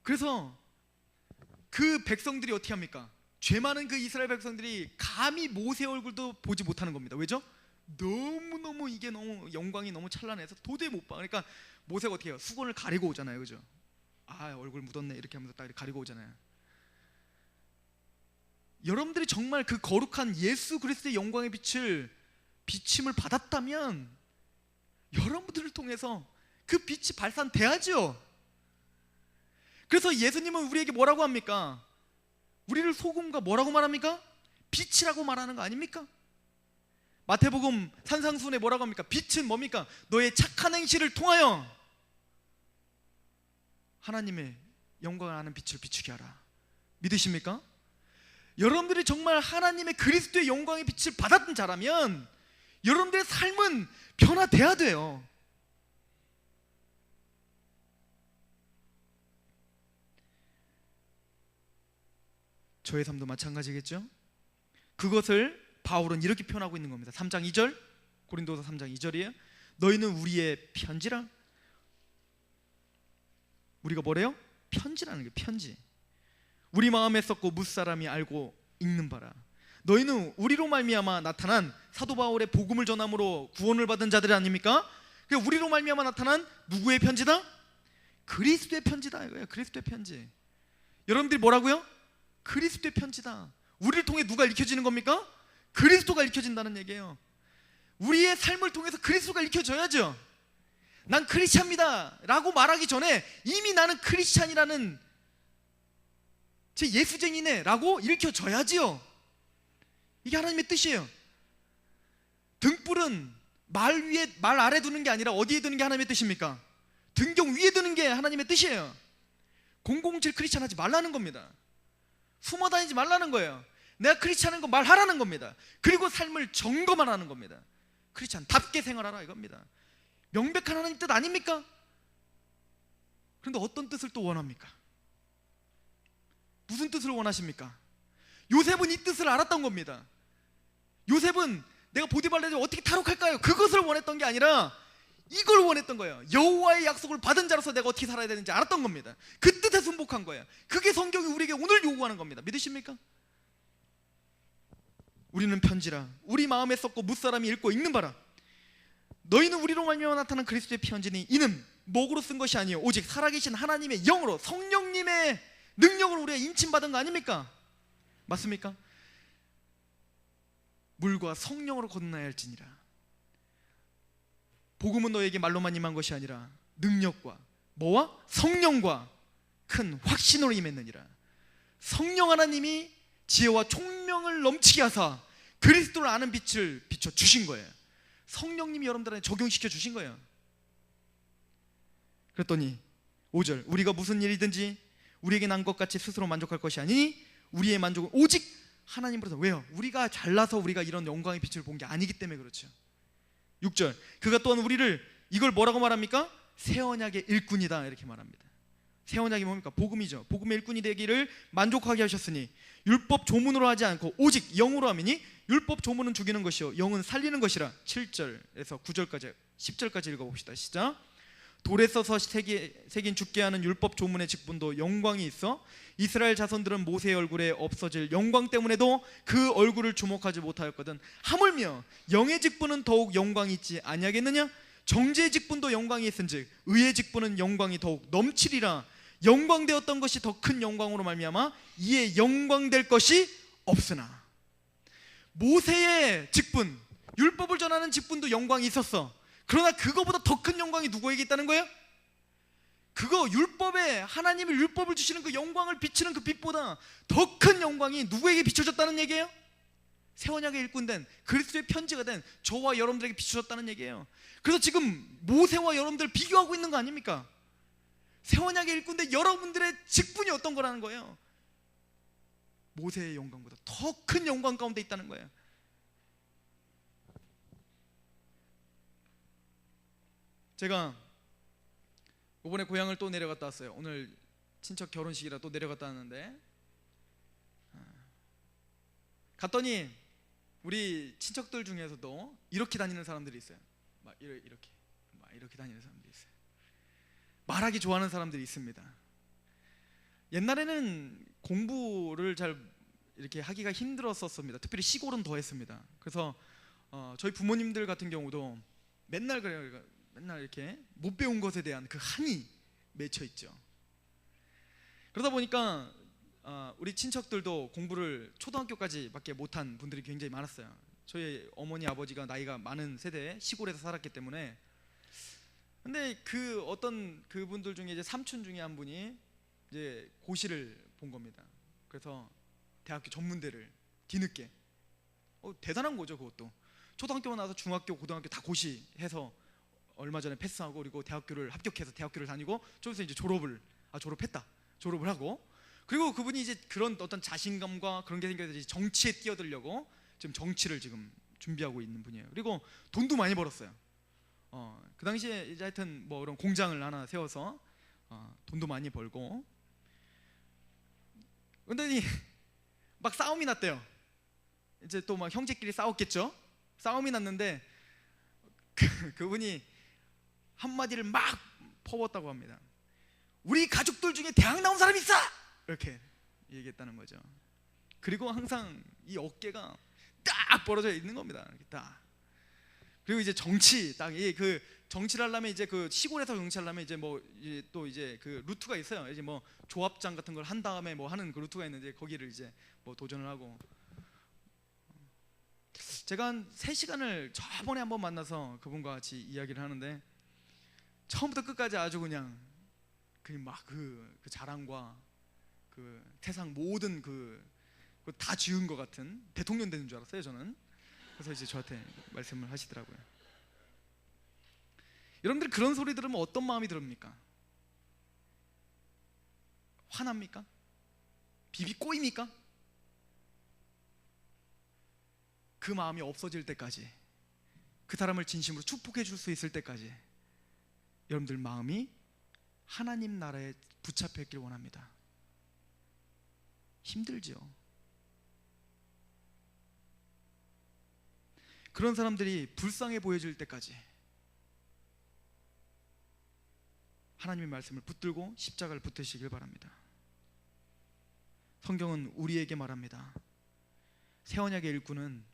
그래서 그 백성들이 어떻게 합니까? 죄 많은 그 이스라엘 백성들이 감히 모세 얼굴도 보지 못하는 겁니다. 왜죠? 너무너무 이게 너무 영광이 너무 찬란해서 도저히 못 봐. 그러니까 모세가 어떻게 해요? 수건을 가리고 오잖아요, 그죠? 아, 얼굴 묻었네 이렇게 하면서 딱 이렇게 가리고 오잖아요. 여러분들이 정말 그 거룩한 예수 그리스도의 영광의 빛을 비침을 받았다면 여러분들을 통해서 그 빛이 발산돼야죠. 그래서 예수님은 우리에게 뭐라고 합니까? 우리를 소금과 뭐라고 말합니까? 빛이라고 말하는 거 아닙니까? 마태복음 산상수훈에 뭐라고 합니까? 빛은 뭡니까? 너의 착한 행실을 통하여 하나님의 영광을 아는 빛을 비추게 하라. 믿으십니까? 여러분들이 정말 하나님의 그리스도의 영광의 빛을 받았던 자라면 여러분들의 삶은 변화돼야 돼요. 저의 삶도 마찬가지겠죠? 그것을 바울은 이렇게 표현하고 있는 겁니다. 3장 2절, 고린도서 3장 2절이에요. 너희는 우리의 편지라. 우리가 뭐래요? 편지라는 게 편지. 우리 마음에 썼고 무사람이 알고 읽는 바라. 너희는 우리로 말미암아 나타난 사도 바울의 복음을 전함으로 구원을 받은 자들이 아닙니까? 우리로 말미암아 나타난 누구의 편지다? 그리스도의 편지다 이거예요. 그리스도의 편지. 여러분들이 뭐라고요? 그리스도의 편지다. 우리를 통해 누가 읽혀지는 겁니까? 그리스도가 읽혀진다는 얘기예요. 우리의 삶을 통해서 그리스도가 읽혀져야죠. 난 크리스찬입니다 라고 말하기 전에 이미 나는 크리스찬이라는 제 예수쟁이네 라고 읽혀져야지요. 이게 하나님의 뜻이에요. 등불은 말 위에, 말 아래 두는 게 아니라 어디에 두는 게 하나님의 뜻입니까? 등경 위에 두는 게 하나님의 뜻이에요. 007 크리스찬 하지 말라는 겁니다. 숨어 다니지 말라는 거예요. 내가 크리스찬인 거 말하라는 겁니다. 그리고 삶을 점검하라는 겁니다. 크리스찬답게 생활하라 이겁니다. 명백한 하나님 뜻 아닙니까? 그런데 어떤 뜻을 또 원합니까? 무슨 뜻을 원하십니까? 요셉은 이 뜻을 알았던 겁니다. 요셉은 내가 보디발에서 어떻게 탈옥할까요? 그것을 원했던 게 아니라 이걸 원했던 거예요. 여호와의 약속을 받은 자로서 내가 어떻게 살아야 되는지 알았던 겁니다. 그 뜻에 순복한 거예요. 그게 성경이 우리에게 오늘 요구하는 겁니다. 믿으십니까? 우리는 편지라 우리 마음에 썼고 무사람이 읽고 읽는 바라. 너희는 우리로 말미암아 나타난 그리스도의 편지니 이는 목으로 쓴 것이 아니요 오직 살아계신 하나님의 영으로 성령님의 능력으로 우리가 인침받은 거 아닙니까? 맞습니까? 물과 성령으로 건너야 할지니라. 복음은 너에게 말로만 임한 것이 아니라 능력과 뭐와? 성령과 큰 확신으로 임했느니라. 성령 하나님이 지혜와 총명을 넘치게 하사 그리스도를 아는 빛을 비춰주신 거예요. 성령님이 여러분들한테 적용시켜 주신 거예요. 그랬더니 5절 우리가 무슨 일이든지 우리에게 난 것 같이 스스로 만족할 것이 아니니 우리의 만족은 오직 하나님으로서. 왜요? 우리가 잘나서 우리가 이런 영광의 빛을 본 게 아니기 때문에 그렇죠. 6절 그가 또한 우리를 이걸 뭐라고 말합니까? 새 언약의 일꾼이다 이렇게 말합니다. 새 언약이 뭡니까? 복음이죠. 복음의 일꾼이 되기를 만족하게 하셨으니 율법 조문으로 하지 않고 오직 영으로 하미니 율법 조문은 죽이는 것이요 영은 살리는 것이라. 7절에서 9절까지 10절까지 읽어봅시다. 시작. 돌에 써서 새긴 죽게 하는 율법 조문의 직분도 영광이 있어 이스라엘 자손들은 모세의 얼굴에 없어질 영광 때문에도 그 얼굴을 주목하지 못하였거든. 하물며 영의 직분은 더욱 영광이 있지 아니하겠느냐? 정죄의 직분도 영광이 있은즉 의의 직분은 영광이 더욱 넘치리라. 영광되었던 것이 더 큰 영광으로 말미암아 이에 영광될 것이 없으나. 모세의 직분, 율법을 전하는 직분도 영광이 있었어. 그러나 그거보다 더 큰 영광이 누구에게 있다는 거예요? 그거 율법에 하나님이 율법을 주시는 그 영광을 비치는 그 빛보다 더 큰 영광이 누구에게 비춰졌다는 얘기예요? 새 언약의 일꾼된 그리스도의 편지가 된 저와 여러분들에게 비춰졌다는 얘기예요. 그래서 지금 모세와 여러분들 비교하고 있는 거 아닙니까? 새 언약의 일꾼된 여러분들의 직분이 어떤 거라는 거예요? 모세의 영광보다 더 큰 영광 가운데 있다는 거예요. 제가 이번에 고향을 또 내려갔다 왔어요. 오늘 친척 결혼식이라 또 내려갔다 왔는데, 갔더니 우리 친척들 중에서도 이렇게 다니는 사람들이 있어요. 막 이렇게 다니는 사람들이 있어요. 말하기 좋아하는 사람들이 있습니다. 옛날에는 공부를 잘 이렇게 하기가 힘들었었습니다. 특별히 시골은 더 했습니다. 그래서 저희 부모님들 같은 경우도 맨날 그래요. 맨날 이렇게 못 배운 것에 대한 그 한이 맺혀 있죠. 그러다 보니까 우리 친척들도 공부를 초등학교까지밖에 못한 분들이 굉장히 많았어요. 저희 어머니 아버지가 나이가 많은 세대에 시골에서 살았기 때문에. 근데 그 어떤 그분들 중에 이제 삼촌 중에 한 분이 이제 고시를 본 겁니다. 그래서 대학교 전문대를 뒤늦게, 대단한 거죠. 그것도 초등학교 나와서 중학교 고등학교 다 고시해서 얼마 전에 패스하고, 그리고 대학교를 합격해서 대학교를 다니고, 저기서 이제 졸업을 하고, 그리고 그분이 이제 그런 어떤 자신감과 그런 게 생겨서 이제 정치에 뛰어들려고 지금 정치를 지금 준비하고 있는 분이에요. 그리고 돈도 많이 벌었어요. 그 당시에 이제 하여튼 뭐 그런 공장을 하나 세워서 돈도 많이 벌고. 근데 막 싸움이 났대요. 이제 또 막 형제끼리 싸웠겠죠. 싸움이 났는데 그분이 한마디를 막 퍼붓었다고 합니다. 우리 가족들 중에 대학 나온 사람이 있어! 이렇게 얘기했다는 거죠. 그리고 항상 이 어깨가 딱 벌어져 있는 겁니다. 이렇게 딱. 그리고 이제 정치 딱 그 정치를 하려면 이제 그 시골에서 정치하려면 이제 뭐 또 이제 그 루트가 있어요. 이제 뭐 조합장 같은 걸 한 다음에 뭐 하는 그 루트가 있는데, 거기를 이제 뭐 도전을 하고. 제가 한 3시간을 저번에 한번 만나서 그분과 같이 이야기를 하는데, 처음부터 끝까지 아주 그냥 그 자랑과 그 세상 모든 다 지은 것 같은 대통령 되는 줄 알았어요, 저는. 그래서 이제 저한테 말씀을 하시더라고요. 여러분들 그런 소리 들으면 어떤 마음이 듭니까? 화납니까? 비비 꼬입니까? 그 마음이 없어질 때까지, 그 사람을 진심으로 축복해 줄 수 있을 때까지 여러분들 마음이 하나님 나라에 붙잡혀 있길 원합니다. 힘들죠. 그런 사람들이 불쌍해 보여질 때까지 하나님의 말씀을 붙들고 십자가를 붙드시길 바랍니다. 성경은 우리에게 말합니다. 새 언약의 일꾼은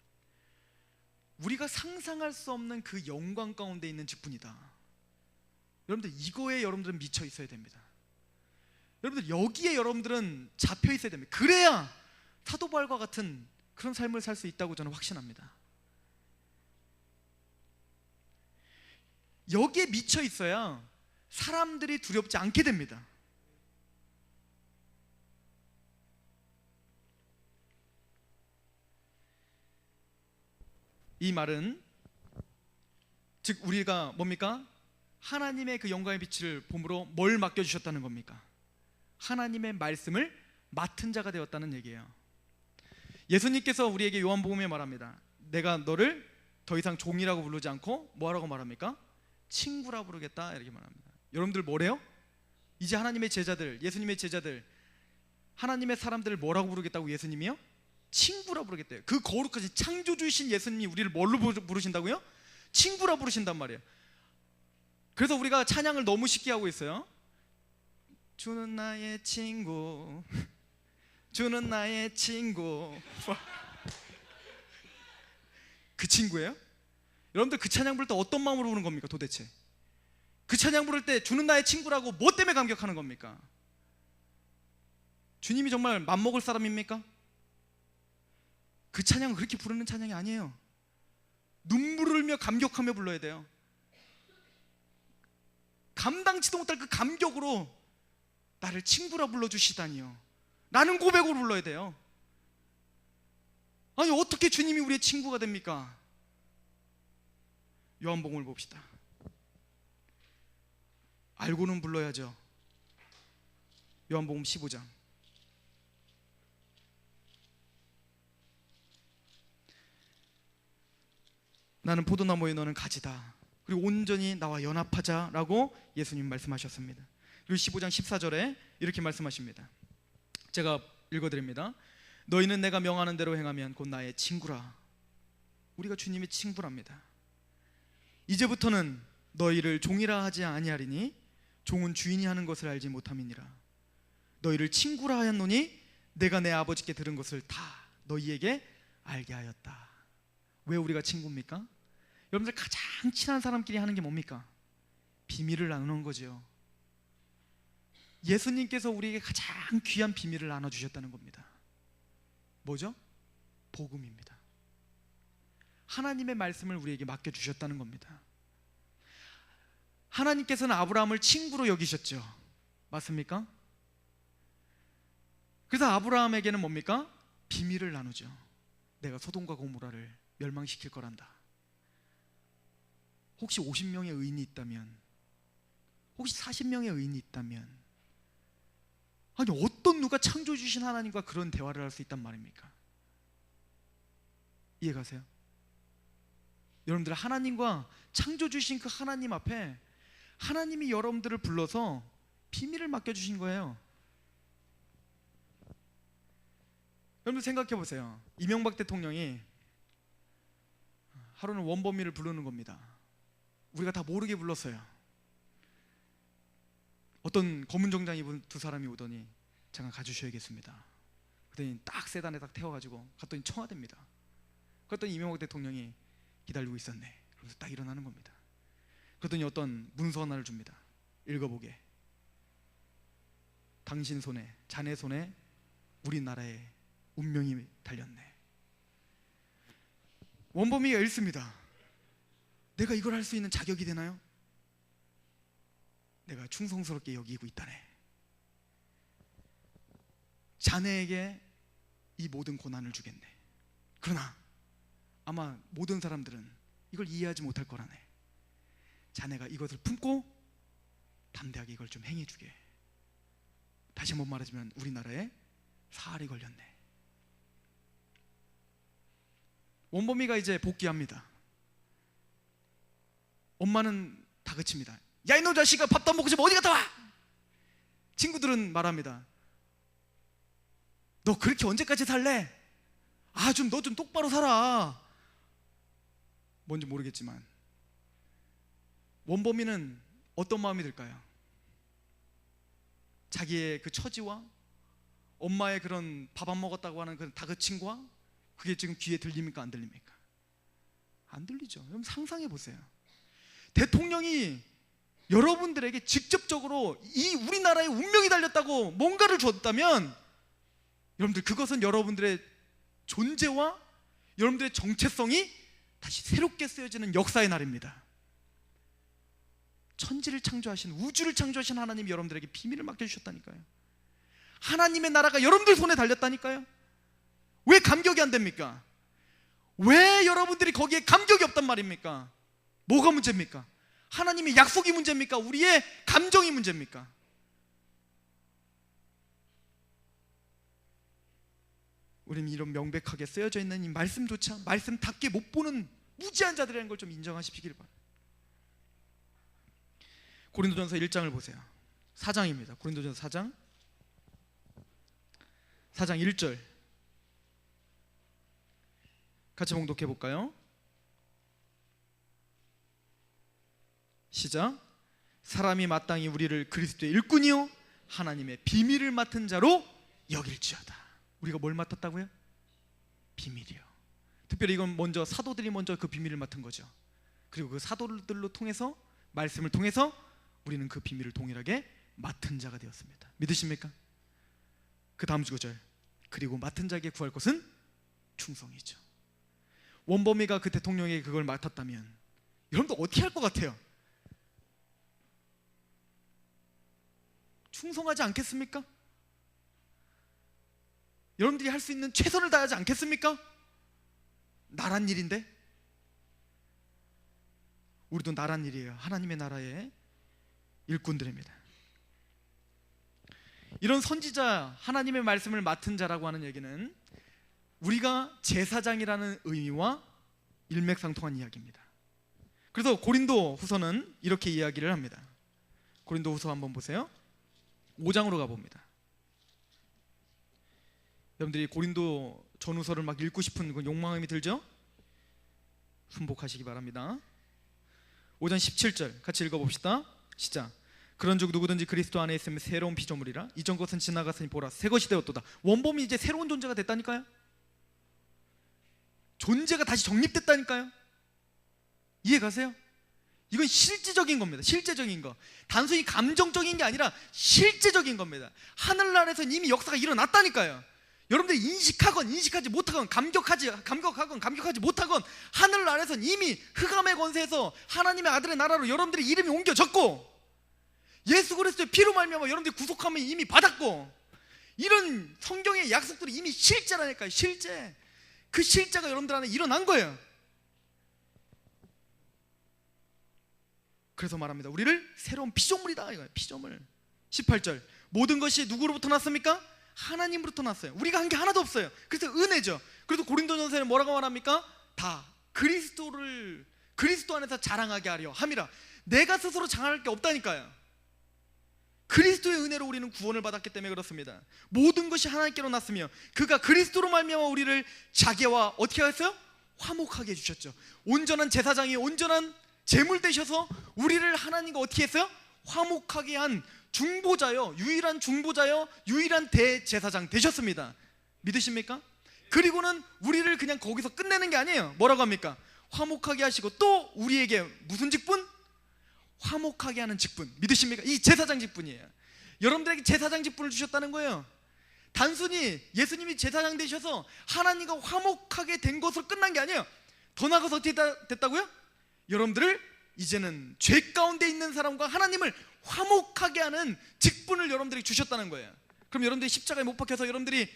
우리가 상상할 수 없는 그 영광 가운데 있는 직분이다. 여러분들 이거에 여러분들은 미쳐 있어야 됩니다. 여러분들 여기에 여러분들은 잡혀 있어야 됩니다. 그래야 사도 바울과 같은 그런 삶을 살 수 있다고 저는 확신합니다. 여기에 미쳐 있어야 사람들이 두렵지 않게 됩니다. 이 말은 즉 우리가 뭡니까? 하나님의 그 영광의 빛을 봄으로 뭘 맡겨주셨다는 겁니까? 하나님의 말씀을 맡은 자가 되었다는 얘기예요. 예수님께서 우리에게 요한복음에 말합니다. 내가 너를 더 이상 종이라고 부르지 않고 뭐라고 말합니까? 친구라 부르겠다, 이렇게 말합니다. 여러분들 뭐래요? 이제 하나님의 제자들, 예수님의 제자들, 하나님의 사람들을 뭐라고 부르겠다고? 예수님이요? 친구라 부르겠대요. 그 거룩하신 창조주이신 예수님이 우리를 뭘로 부르신다고요? 친구라 부르신단 말이에요. 그래서 우리가 찬양을 너무 쉽게 하고 있어요. 주는 나의 친구, 주는 나의 친구. 그 친구예요? 여러분들 그 찬양 부를 때 어떤 마음으로 부르는 겁니까 도대체? 그 찬양 부를 때 주는 나의 친구라고 뭐 때문에 감격하는 겁니까? 주님이 정말 맘먹을 사람입니까? 그 찬양은 그렇게 부르는 찬양이 아니에요. 눈물을 흘며 감격하며 불러야 돼요. 감당치도 못할 그 감격으로 나를 친구라 불러주시다니요, 라는 고백으로 불러야 돼요. 아니 어떻게 주님이 우리의 친구가 됩니까? 요한복음을 봅시다. 알고는 불러야죠. 요한복음 15장. 나는 포도나무에 너는 가지다. 그리고 온전히 나와 연합하자라고 예수님 말씀하셨습니다. 그리고 15장 14절에 이렇게 말씀하십니다. 제가 읽어드립니다. 너희는 내가 명하는 대로 행하면 곧 나의 친구라. 우리가 주님의 친구랍니다. 이제부터는 너희를 종이라 하지 아니하리니 종은 주인이 하는 것을 알지 못함이니라. 너희를 친구라 하였노니 내가 내 아버지께 들은 것을 다 너희에게 알게 하였다. 왜 우리가 친구입니까? 여러분들 가장 친한 사람끼리 하는 게 뭡니까? 비밀을 나누는 거죠. 예수님께서 우리에게 가장 귀한 비밀을 나눠주셨다는 겁니다. 뭐죠? 복음입니다. 하나님의 말씀을 우리에게 맡겨주셨다는 겁니다. 하나님께서는 아브라함을 친구로 여기셨죠. 맞습니까? 그래서 아브라함에게는 뭡니까? 비밀을 나누죠. 내가 소돔과 고모라를 멸망시킬 거란다. 혹시 50명의 의인이 있다면, 혹시 40명의 의인이 있다면, 아니 어떤 누가 창조해 주신 하나님과 그런 대화를 할 수 있단 말입니까? 이해가세요? 여러분들 하나님과 창조해 주신 그 하나님 앞에 하나님이 여러분들을 불러서 비밀을 맡겨주신 거예요. 여러분들 생각해 보세요. 이명박 대통령이 하루는 원범이를 부르는 겁니다. 우리가 다 모르게 불렀어요. 어떤 검은 정장 입은 두 사람이 오더니 잠깐 가주셔야겠습니다. 그랬더니 딱 세단에 딱 태워가지고 갔더니 청와대입니다. 그랬더니 이명박 대통령이 기다리고 있었네. 그래서 딱 일어나는 겁니다. 그랬더니 어떤 문서 하나를 줍니다. 읽어보게. 당신 손에, 자네 손에 우리나라의 운명이 달렸네. 원범이가 읽습니다. 내가 이걸 할 수 있는 자격이 되나요? 내가 충성스럽게 여기고 있다네. 자네에게 이 모든 고난을 주겠네. 그러나 아마 모든 사람들은 이걸 이해하지 못할 거라네. 자네가 이것을 품고 담대하게 이걸 좀 행해주게. 다시 한번 말하자면 우리나라에 사활이 걸렸네. 원범이가 이제 복귀합니다. 엄마는 다그칩니다. 야 이놈 자식아, 밥도 안 먹고 지금 어디 갔다 와? 친구들은 말합니다. 너 그렇게 언제까지 살래? 아 좀 너 좀 똑바로 살아. 뭔지 모르겠지만 원범이는 어떤 마음이 들까요? 자기의 그 처지와 엄마의 그런 밥 안 먹었다고 하는 그 다그침과 그게 지금 귀에 들립니까? 안 들립니까? 안 들리죠. 여러분 상상해 보세요. 대통령이 여러분들에게 직접적으로 이 우리나라의 운명이 달렸다고 뭔가를 줬다면 여러분들 그것은 여러분들의 존재와 여러분들의 정체성이 다시 새롭게 쓰여지는 역사의 날입니다. 천지를 창조하신, 우주를 창조하신 하나님이 여러분들에게 비밀을 맡겨주셨다니까요. 하나님의 나라가 여러분들 손에 달렸다니까요. 왜 감격이 안 됩니까? 왜 여러분들이 거기에 감격이 없단 말입니까? 뭐가 문제입니까? 하나님의 약속이 문제입니까? 우리의 감정이 문제입니까? 우리는 이런 명백하게 쓰여져 있는 이 말씀조차 말씀답게 못 보는 무지한 자들이라는 걸 좀 인정하시길 바랍니다. 고린도전서 1장을 보세요. 4장입니다. 고린도전서 4장 1절 같이 봉독해 볼까요? 시작. 사람이 마땅히 우리를 그리스도의 일꾼이요 하나님의 비밀을 맡은 자로 여길지어다. 우리가 뭘 맡았다고요? 비밀이요. 특별히 이건 먼저 사도들이 먼저 그 비밀을 맡은 거죠. 그리고 그 사도들로 통해서 말씀을 통해서 우리는 그 비밀을 동일하게 맡은 자가 되었습니다. 믿으십니까? 그 다음 구절. 그리고 맡은 자에게 구할 것은 충성이죠. 원범이가 그 대통령에게 그걸 맡았다면 여러분도 어떻게 할 것 같아요? 충성하지 않겠습니까? 여러분들이 할 수 있는 최선을 다하지 않겠습니까? 나란 일인데. 우리도 나란 일이에요. 하나님의 나라의 일꾼들입니다. 이런 선지자, 하나님의 말씀을 맡은 자라고 하는 얘기는 우리가 제사장이라는 의미와 일맥상통한 이야기입니다. 그래서 고린도 후서는 이렇게 이야기를 합니다. 고린도 후서 한번 보세요. 5장으로 가봅니다. 여러분들이 고린도 전후서를 막 읽고 싶은 그 욕망이 들죠? 순복하시기 바랍니다. 5장 17절 같이 읽어봅시다. 시작. 그런즉 누구든지 그리스도 안에 있으면 새로운 피조물이라 이전 것은 지나갔으니 보라 새 것이 되었도다. 원범이 이제 새로운 존재가 됐다니까요. 존재가 다시 정립됐다니까요. 이해 가세요? 이건 실질적인 겁니다. 실제적인 거. 단순히 감정적인 게 아니라 실제적인 겁니다. 하늘나라에서는 이미 역사가 일어났다니까요. 여러분들이 인식하건 인식하지 못하건 감격하지 못하건 하늘나라에서는 이미 흑암의 권세에서 하나님의 아들의 나라로 여러분들의 이름이 옮겨졌고 예수 그리스도의 피로 말미암아 여러분들이 구속함을 이미 받았고 이런 성경의 약속들이 이미 실제라니까요. 실제. 그 실제가 여러분들 안에 일어난 거예요. 그래서 말합니다. 우리를 새로운 피조물이다 이거예요. 피조물. 18절. 모든 것이 누구로부터 났습니까? 하나님으로부터 났어요. 우리가 한 게 하나도 없어요. 그래서 은혜죠. 그래서 고린도전서에는 뭐라고 말합니까? 다 그리스도 안에서 자랑하게 하려 함이라. 내가 스스로 자랑할 게 없다니까요. 그리스도의 은혜로 우리는 구원을 받았기 때문에 그렇습니다. 모든 것이 하나님께로 났으며 그가 그리스도로 말미암아 우리를 자기와 어떻게 하셨어요? 화목하게 해주셨죠. 온전한 제사장이 온전한 제물 되셔서 우리를 하나님과 어떻게 했어요? 화목하게 한 중보자요, 유일한 중보자요, 유일한 대제사장 되셨습니다. 믿으십니까? 그리고는 우리를 그냥 거기서 끝내는 게 아니에요. 뭐라고 합니까? 화목하게 하시고 또 우리에게 무슨 직분? 화목하게 하는 직분. 믿으십니까? 이 제사장 직분이에요. 여러분들에게 제사장 직분을 주셨다는 거예요. 단순히 예수님이 제사장 되셔서 하나님과 화목하게 된 것으로 끝난 게 아니에요. 더 나아가서 어떻게 됐다고요? 여러분들을 이제는 죄 가운데 있는 사람과 하나님을 화목하게 하는 직분을 여러분들에게 주셨다는 거예요. 그럼 여러분들이 십자가에 못 박혀서 여러분들의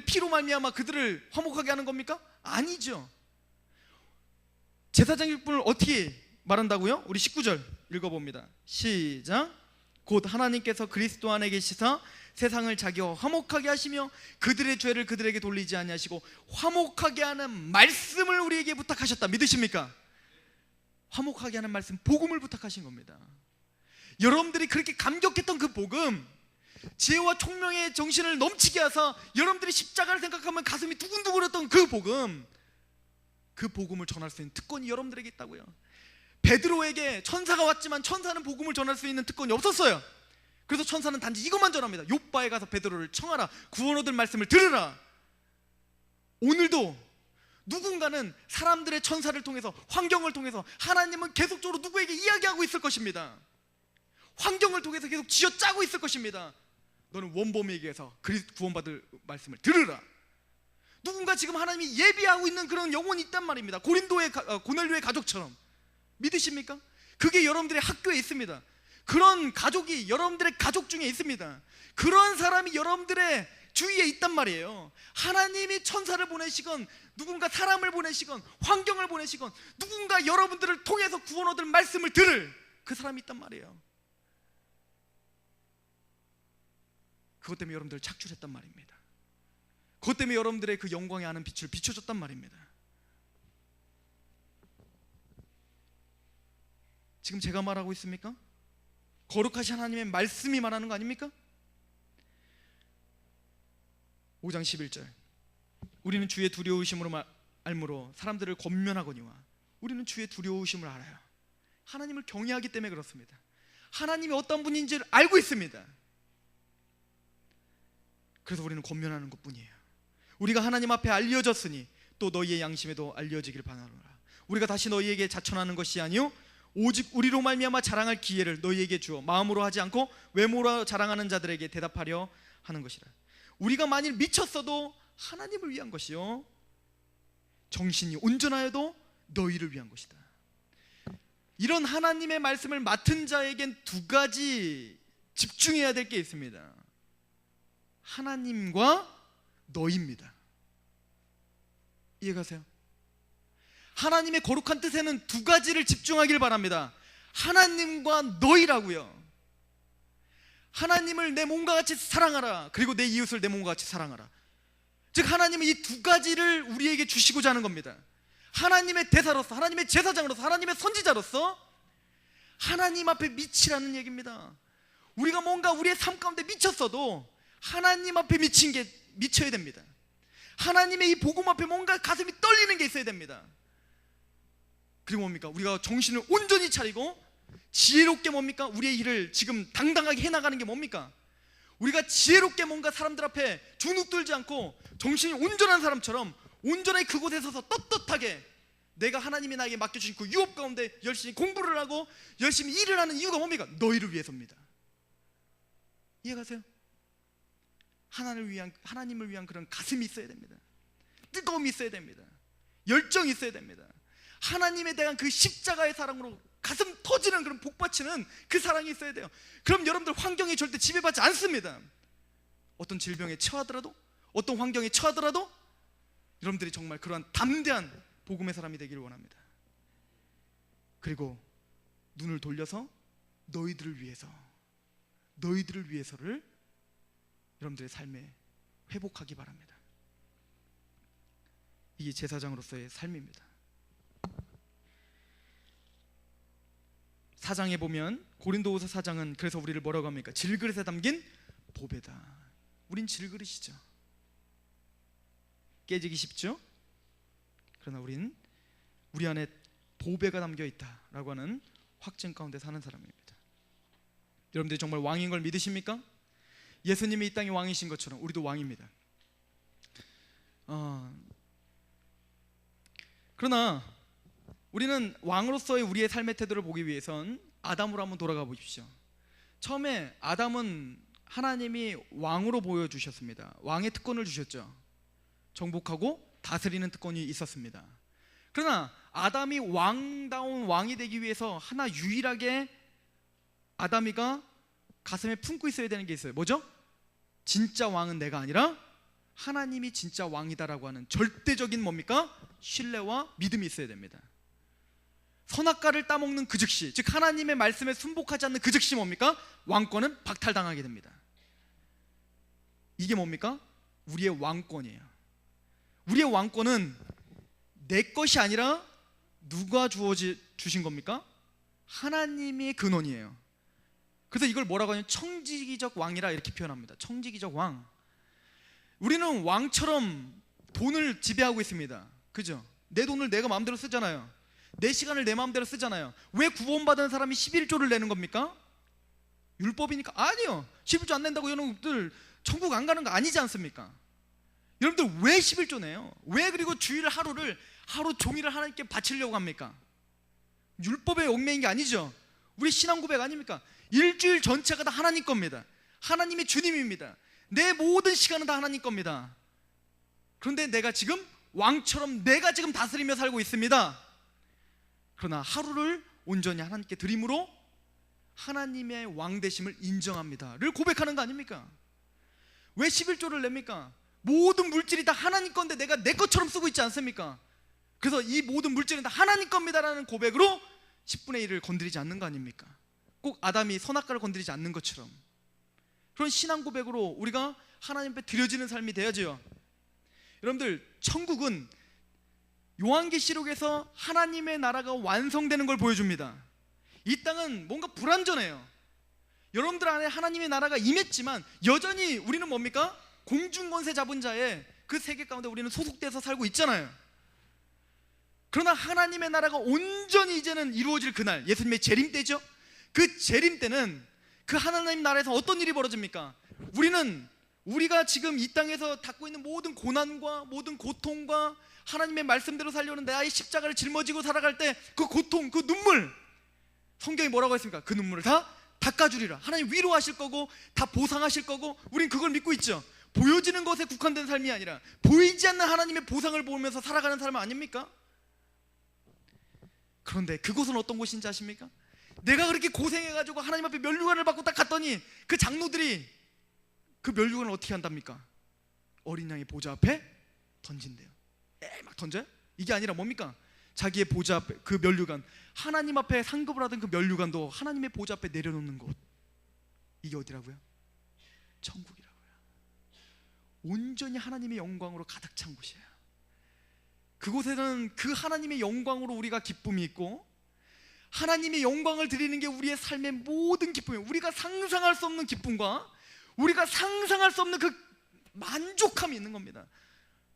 피로 말미암아 그들을 화목하게 하는 겁니까? 아니죠. 제사장 직분을 어떻게 말한다고요? 우리 19절 읽어봅니다. 시작. 곧 하나님께서 그리스도 안에 계시사 세상을 자기와 화목하게 하시며 그들의 죄를 그들에게 돌리지 아니하시고 화목하게 하는 말씀을 우리에게 부탁하셨다. 믿으십니까? 화목하게 하는 말씀, 복음을 부탁하신 겁니다. 여러분들이 그렇게 감격했던 그 복음, 지혜와 총명의 정신을 넘치게 하사 여러분들이 십자가를 생각하면 가슴이 두근두근했던 그 복음을 전할 수 있는 특권이 여러분들에게 있다고요. 베드로에게 천사가 왔지만 천사는 복음을 전할 수 있는 특권이 없었어요. 그래서 천사는 단지 이것만 전합니다. 욥바에 가서 베드로를 청하라, 구원 얻을 말씀을 들으라. 오늘도 누군가는 사람들의 천사를 통해서, 환경을 통해서 하나님은 계속적으로 누구에게 이야기하고 있을 것입니다. 환경을 통해서 계속 쥐어짜고 있을 것입니다. 너는 원범에게서 구원받을 말씀을 들으라. 누군가 지금 하나님이 예비하고 있는 그런 영혼이 있단 말입니다. 고넬료의 가족처럼. 믿으십니까? 그게 여러분들의 학교에 있습니다. 그런 가족이 여러분들의 가족 중에 있습니다. 그런 사람이 여러분들의 주위에 있단 말이에요. 하나님이 천사를 보내시건 누군가 사람을 보내시건 환경을 보내시건 누군가 여러분들을 통해서 구원 얻을 말씀을 들을 그 사람이 있단 말이에요. 그것 때문에 여러분들을 착출했단 말입니다. 그것 때문에 여러분들의 그 영광에 아는 빛을 비춰줬단 말입니다. 지금 제가 말하고 있습니까? 거룩하신 하나님의 말씀이 말하는 거 아닙니까? 5장 11절. 우리는 주의 두려우심으로 알므로 사람들을 권면하거니와. 우리는 주의 두려우심을 알아요. 하나님을 경외하기 때문에 그렇습니다. 하나님이 어떤 분인지를 알고 있습니다. 그래서 우리는 권면하는 것뿐이에요. 우리가 하나님 앞에 알려졌으니 또 너희의 양심에도 알려지길 바라노라. 우리가 다시 너희에게 자천하는 것이 아니요 오직 우리로 말미암아 자랑할 기회를 너희에게 주어 마음으로 하지 않고 외모로 자랑하는 자들에게 대답하려 하는 것이라. 우리가 만일 미쳤어도 하나님을 위한 것이요 정신이 온전하여도 너희를 위한 것이다. 이런 하나님의 말씀을 맡은 자에겐 두 가지 집중해야 될 게 있습니다. 하나님과 너희입니다. 이해가세요? 하나님의 거룩한 뜻에는 두 가지를 집중하길 바랍니다. 하나님과 너희라고요. 하나님을 내 몸과 같이 사랑하라. 그리고 내 이웃을 내 몸과 같이 사랑하라. 즉 하나님은 이 두 가지를 우리에게 주시고자 하는 겁니다. 하나님의 대사로서, 하나님의 제사장으로서, 하나님의 선지자로서 하나님 앞에 미치라는 얘기입니다. 우리가 뭔가 우리의 삶 가운데 미쳤어도 하나님 앞에 미쳐야 됩니다. 하나님의 이 복음 앞에 뭔가 가슴이 떨리는 게 있어야 됩니다. 그리고 뭡니까? 우리가 정신을 온전히 차리고 지혜롭게 뭡니까? 우리의 일을 지금 당당하게 해나가는 게 뭡니까? 우리가 지혜롭게 뭔가 사람들 앞에 주눅 들지 않고 정신이 온전한 사람처럼 온전하게 그곳에 서서 떳떳하게 내가 하나님이 나에게 맡겨주신 그 유업 가운데 열심히 공부를 하고 열심히 일을 하는 이유가 뭡니까? 너희를 위해서입니다. 이해가세요? 하나님을 위한 그런 가슴이 있어야 됩니다. 뜨거움이 있어야 됩니다. 열정이 있어야 됩니다. 하나님에 대한 그 십자가의 사랑으로 가슴 터지는 그런 복받치는 그 사랑이 있어야 돼요. 그럼 여러분들 환경이 절대 지배받지 않습니다. 어떤 질병에 처하더라도, 어떤 환경에 처하더라도 여러분들이 정말 그러한 담대한 복음의 사람이 되기를 원합니다. 그리고 눈을 돌려서 너희들을 위해서를 여러분들의 삶에 회복하기 바랍니다. 이게 제사장으로서의 삶입니다. 4장에 보면 고린도후서 4장은 그래서 우리를 뭐라고 합니까? 질그릇에 담긴 보배다. 우린 질그릇이죠. 깨지기 쉽죠? 그러나 우린 우리 안에 보배가 담겨 있다라고 하는 확증 가운데 사는 사람입니다. 여러분들이 정말 왕인 걸 믿으십니까? 예수님이 이 땅의 왕이신 것처럼 우리도 왕입니다. 그러나 우리는 왕으로서의 우리의 삶의 태도를 보기 위해선 아담으로 한번 돌아가 보십시오. 처음에 아담은 하나님이 왕으로 보여주셨습니다. 왕의 특권을 주셨죠. 정복하고 다스리는 특권이 있었습니다. 그러나 아담이 왕다운 왕이 되기 위해서 하나 유일하게 아담이가 가슴에 품고 있어야 되는 게 있어요. 뭐죠? 진짜 왕은 내가 아니라 하나님이 진짜 왕이다라고 하는 절대적인 뭡니까? 신뢰와 믿음이 있어야 됩니다. 선악과를 따먹는 그 즉시, 즉 하나님의 말씀에 순복하지 않는 그 즉시 뭡니까? 왕권은 박탈당하게 됩니다. 이게 뭡니까? 우리의 왕권이에요. 우리의 왕권은 내 것이 아니라 누가 주신 겁니까? 하나님의 근원이에요. 그래서 이걸 뭐라고 하냐면 청지기적 왕이라 이렇게 표현합니다. 청지기적 왕. 우리는 왕처럼 돈을 지배하고 있습니다. 그죠? 내 돈을 내가 마음대로 쓰잖아요. 내 시간을 내 마음대로 쓰잖아요. 왜 구원받은 사람이 11조를 내는 겁니까? 율법이니까? 아니요. 11조 안 낸다고 여러분들 천국 안 가는 거 아니지 않습니까? 여러분들 왜 11조 내요? 왜 그리고 주일 하루 종일을 하나님께 바치려고 합니까? 율법에 얽매인 게 아니죠. 우리 신앙 고백 아닙니까? 일주일 전체가 다 하나님 겁니다. 하나님이 주님입니다. 내 모든 시간은 다 하나님 겁니다. 그런데 내가 지금 왕처럼 내가 지금 다스리며 살고 있습니다. 그러나 하루를 온전히 하나님께 드림으로 하나님의 왕 되심을 인정합니다를 고백하는 거 아닙니까? 왜 11조를 냅니까? 모든 물질이 다 하나님 건데 내가 내 것처럼 쓰고 있지 않습니까? 그래서 이 모든 물질은 다 하나님 겁니다라는 고백으로 10분의 1을 건드리지 않는 거 아닙니까? 꼭 아담이 선악과를 건드리지 않는 것처럼 그런 신앙 고백으로 우리가 하나님 앞에 드려지는 삶이 되어야죠. 여러분들 천국은 요한계시록에서 하나님의 나라가 완성되는 걸 보여줍니다. 이 땅은 뭔가 불완전해요. 여러분들 안에 하나님의 나라가 임했지만 여전히 우리는 뭡니까? 공중권세 잡은 자의 그 세계 가운데 우리는 소속돼서 살고 있잖아요. 그러나 하나님의 나라가 온전히 이제는 이루어질 그날, 예수님의 재림 때죠. 그 재림 때는 그 하나님 나라에서 어떤 일이 벌어집니까? 우리가 지금 이 땅에서 닦고 있는 모든 고난과 모든 고통과 하나님의 말씀대로 살려는 나의 십자가를 짊어지고 살아갈 때 그 고통, 그 눈물, 성경이 뭐라고 했습니까? 그 눈물을 다 닦아주리라. 하나님 위로하실 거고 다 보상하실 거고 우린 그걸 믿고 있죠. 보여지는 것에 국한된 삶이 아니라 보이지 않는 하나님의 보상을 보면서 살아가는 삶 아닙니까? 그런데 그곳은 어떤 곳인지 아십니까? 내가 그렇게 고생해가지고 하나님 앞에 면류관을 받고 딱 갔더니 그 장로들이 그 면류관을 어떻게 한답니까? 어린 양의 보좌 앞에 던진대요. 막 던져요? 이게 아니라 뭡니까? 자기의 보좌 앞에 그 면류관, 하나님 앞에 상급을 하던 그 면류관도 하나님의 보좌 앞에 내려놓는 곳. 이게 어디라고요? 천국이라고요. 온전히 하나님의 영광으로 가득 찬 곳이에요. 그곳에는 그 하나님의 영광으로 우리가 기쁨이 있고, 하나님의 영광을 드리는 게 우리의 삶의 모든 기쁨이에요. 우리가 상상할 수 없는 기쁨과 우리가 상상할 수 없는 그 만족함이 있는 겁니다.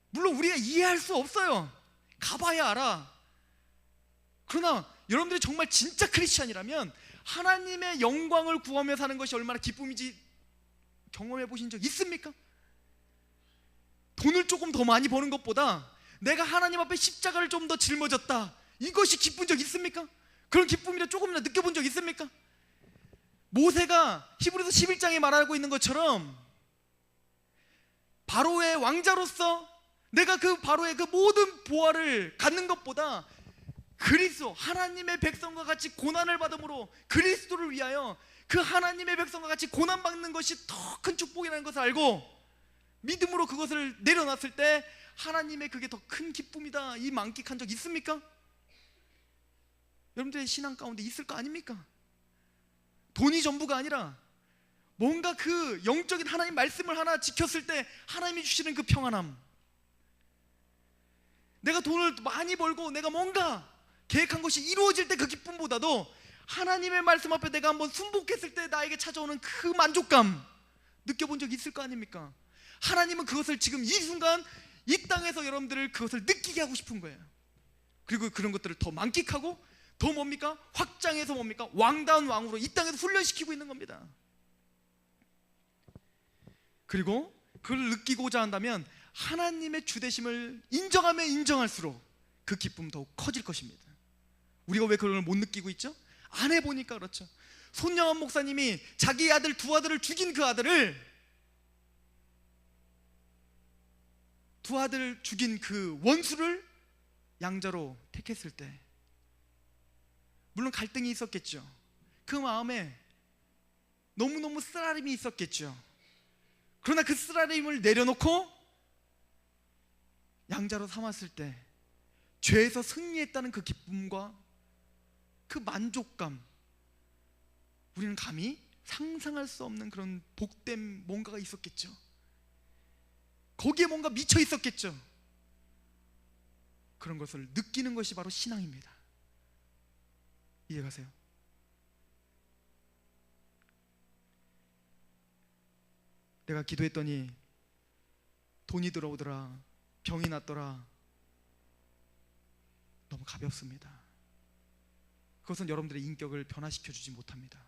물론 우리가 이해할 수 없어요. 가봐야 알아. 그러나 여러분들이 정말 진짜 크리스찬이라면 하나님의 영광을 구하며 사는 것이 얼마나 기쁨인지 경험해 보신 적 있습니까? 돈을 조금 더 많이 버는 것보다 내가 하나님 앞에 십자가를 좀 더 짊어졌다, 이것이 기쁜 적 있습니까? 그런 기쁨이라 조금이나 느껴본 적 있습니까? 모세가 히브리서 11장에 말하고 있는 것처럼 바로의 왕자로서 내가 그 바로의 그 모든 보화를 갖는 것보다 그리스도, 하나님의 백성과 같이 고난을 받음으로 그리스도를 위하여 그 하나님의 백성과 같이 고난받는 것이 더 큰 축복이라는 것을 알고 믿음으로 그것을 내려놨을 때 하나님의 그게 더 큰 기쁨이다, 이 만끽한 적 있습니까? 여러분들의 신앙 가운데 있을 거 아닙니까? 돈이 전부가 아니라 뭔가 그 영적인 하나님 말씀을 하나 지켰을 때 하나님이 주시는 그 평안함, 내가 돈을 많이 벌고 내가 뭔가 계획한 것이 이루어질 때 그 기쁨보다도 하나님의 말씀 앞에 내가 한번 순복했을 때 나에게 찾아오는 그 만족감 느껴본 적 있을 거 아닙니까? 하나님은 그것을 지금 이 순간 이 땅에서 여러분들을 그것을 느끼게 하고 싶은 거예요. 그리고 그런 것들을 더 만끽하고 더 뭡니까? 확장해서 뭡니까? 왕다운 왕으로 이 땅에서 훈련시키고 있는 겁니다. 그리고 그걸 느끼고자 한다면 하나님의 주되심을 인정하면 인정할수록 그 기쁨 더욱 커질 것입니다. 우리가 왜 그걸 못 느끼고 있죠? 안 해보니까 그렇죠. 손영환 목사님이 자기 아들 두 아들을 죽인 그 아들을, 두 아들을 죽인 그 원수를 양자로 택했을 때 물론 갈등이 있었겠죠. 그 마음에 너무너무 쓰라림이 있었겠죠. 그러나 그 쓰라림을 내려놓고 양자로 삼았을 때 죄에서 승리했다는 그 기쁨과 그 만족감, 우리는 감히 상상할 수 없는 그런 복된 뭔가가 있었겠죠. 거기에 뭔가 미쳐 있었겠죠. 그런 것을 느끼는 것이 바로 신앙입니다. 이해가세요? 내가 기도했더니 돈이 들어오더라, 병이 났더라, 너무 가볍습니다. 그것은 여러분들의 인격을 변화시켜 주지 못합니다.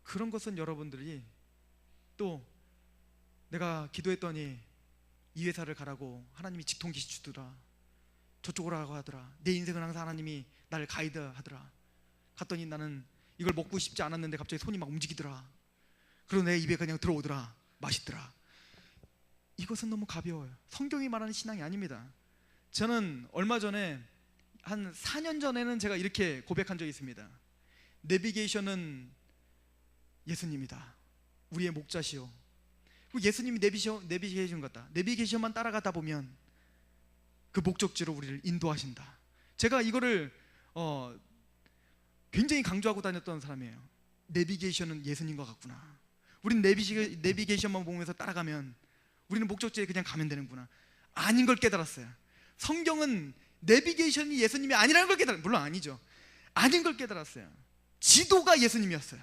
그런 것은 여러분들이 또 내가 기도했더니 이 회사를 가라고 하나님이 직통기시 주더라, 저쪽으로 가고 하더라, 내 인생은 항상 하나님이 나를 가이드 하더라, 갔더니 나는 이걸 먹고 싶지 않았는데 갑자기 손이 막 움직이더라, 그리고 내 입에 그냥 들어오더라, 맛있더라. 이것은 너무 가벼워요. 성경이 말하는 신앙이 아닙니다. 저는 얼마 전에 한 4년 전에는 제가 이렇게 고백한 적이 있습니다. 내비게이션은 예수님이다, 우리의 목자시오. 예수님이 내비게이션 같다. 내비게이션만 따라가다 보면 그 목적지로 우리를 인도하신다. 제가 이거를 굉장히 강조하고 다녔던 사람이에요. 내비게이션은 예수님과 같구나. 우린 내비게이션만 보면서 따라가면 우리는 목적지에 그냥 가면 되는구나. 아닌 걸 깨달았어요. 성경은 내비게이션이 예수님이 아니라는 걸 깨달았어요. 물론 아니죠. 아닌 걸 깨달았어요. 지도가 예수님이었어요.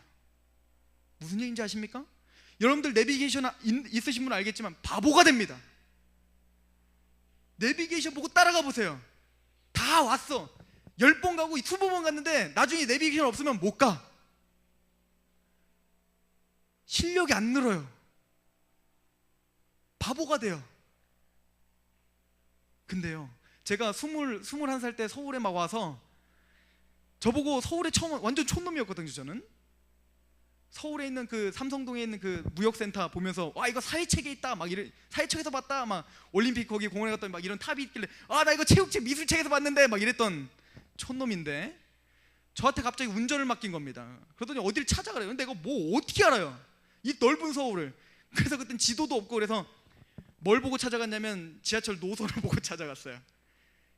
무슨 얘기인지 아십니까? 여러분들 내비게이션 있으신 분은 알겠지만 바보가 됩니다. 내비게이션 보고 따라가 보세요. 다 왔어. 10번 가고 20번 갔는데 나중에 내비게이션 없으면 못 가. 실력이 안 늘어요. 바보가 돼요. 근데요, 제가 21살 때 서울에 막 와서 저보고 서울에 처음, 완전 촌놈이었거든요. 저는 서울에 있는 그 삼성동에 있는 그 무역센터 보면서 와, 이거 사회책에 있다 막 이런, 사회책에서 봤다, 막 올림픽 거기 공원에 갔더니 막 이런 탑이 있길래 아, 나 이거 체육책 미술책에서 봤는데 막 이랬던 촌놈인데 저한테 갑자기 운전을 맡긴 겁니다. 그러더니 어디를 찾아가래요. 근데 이거 뭐 어떻게 알아요, 이 넓은 서울을. 그래서 그땐 지도도 없고, 그래서 뭘 보고 찾아갔냐면 지하철 노선을 보고 찾아갔어요.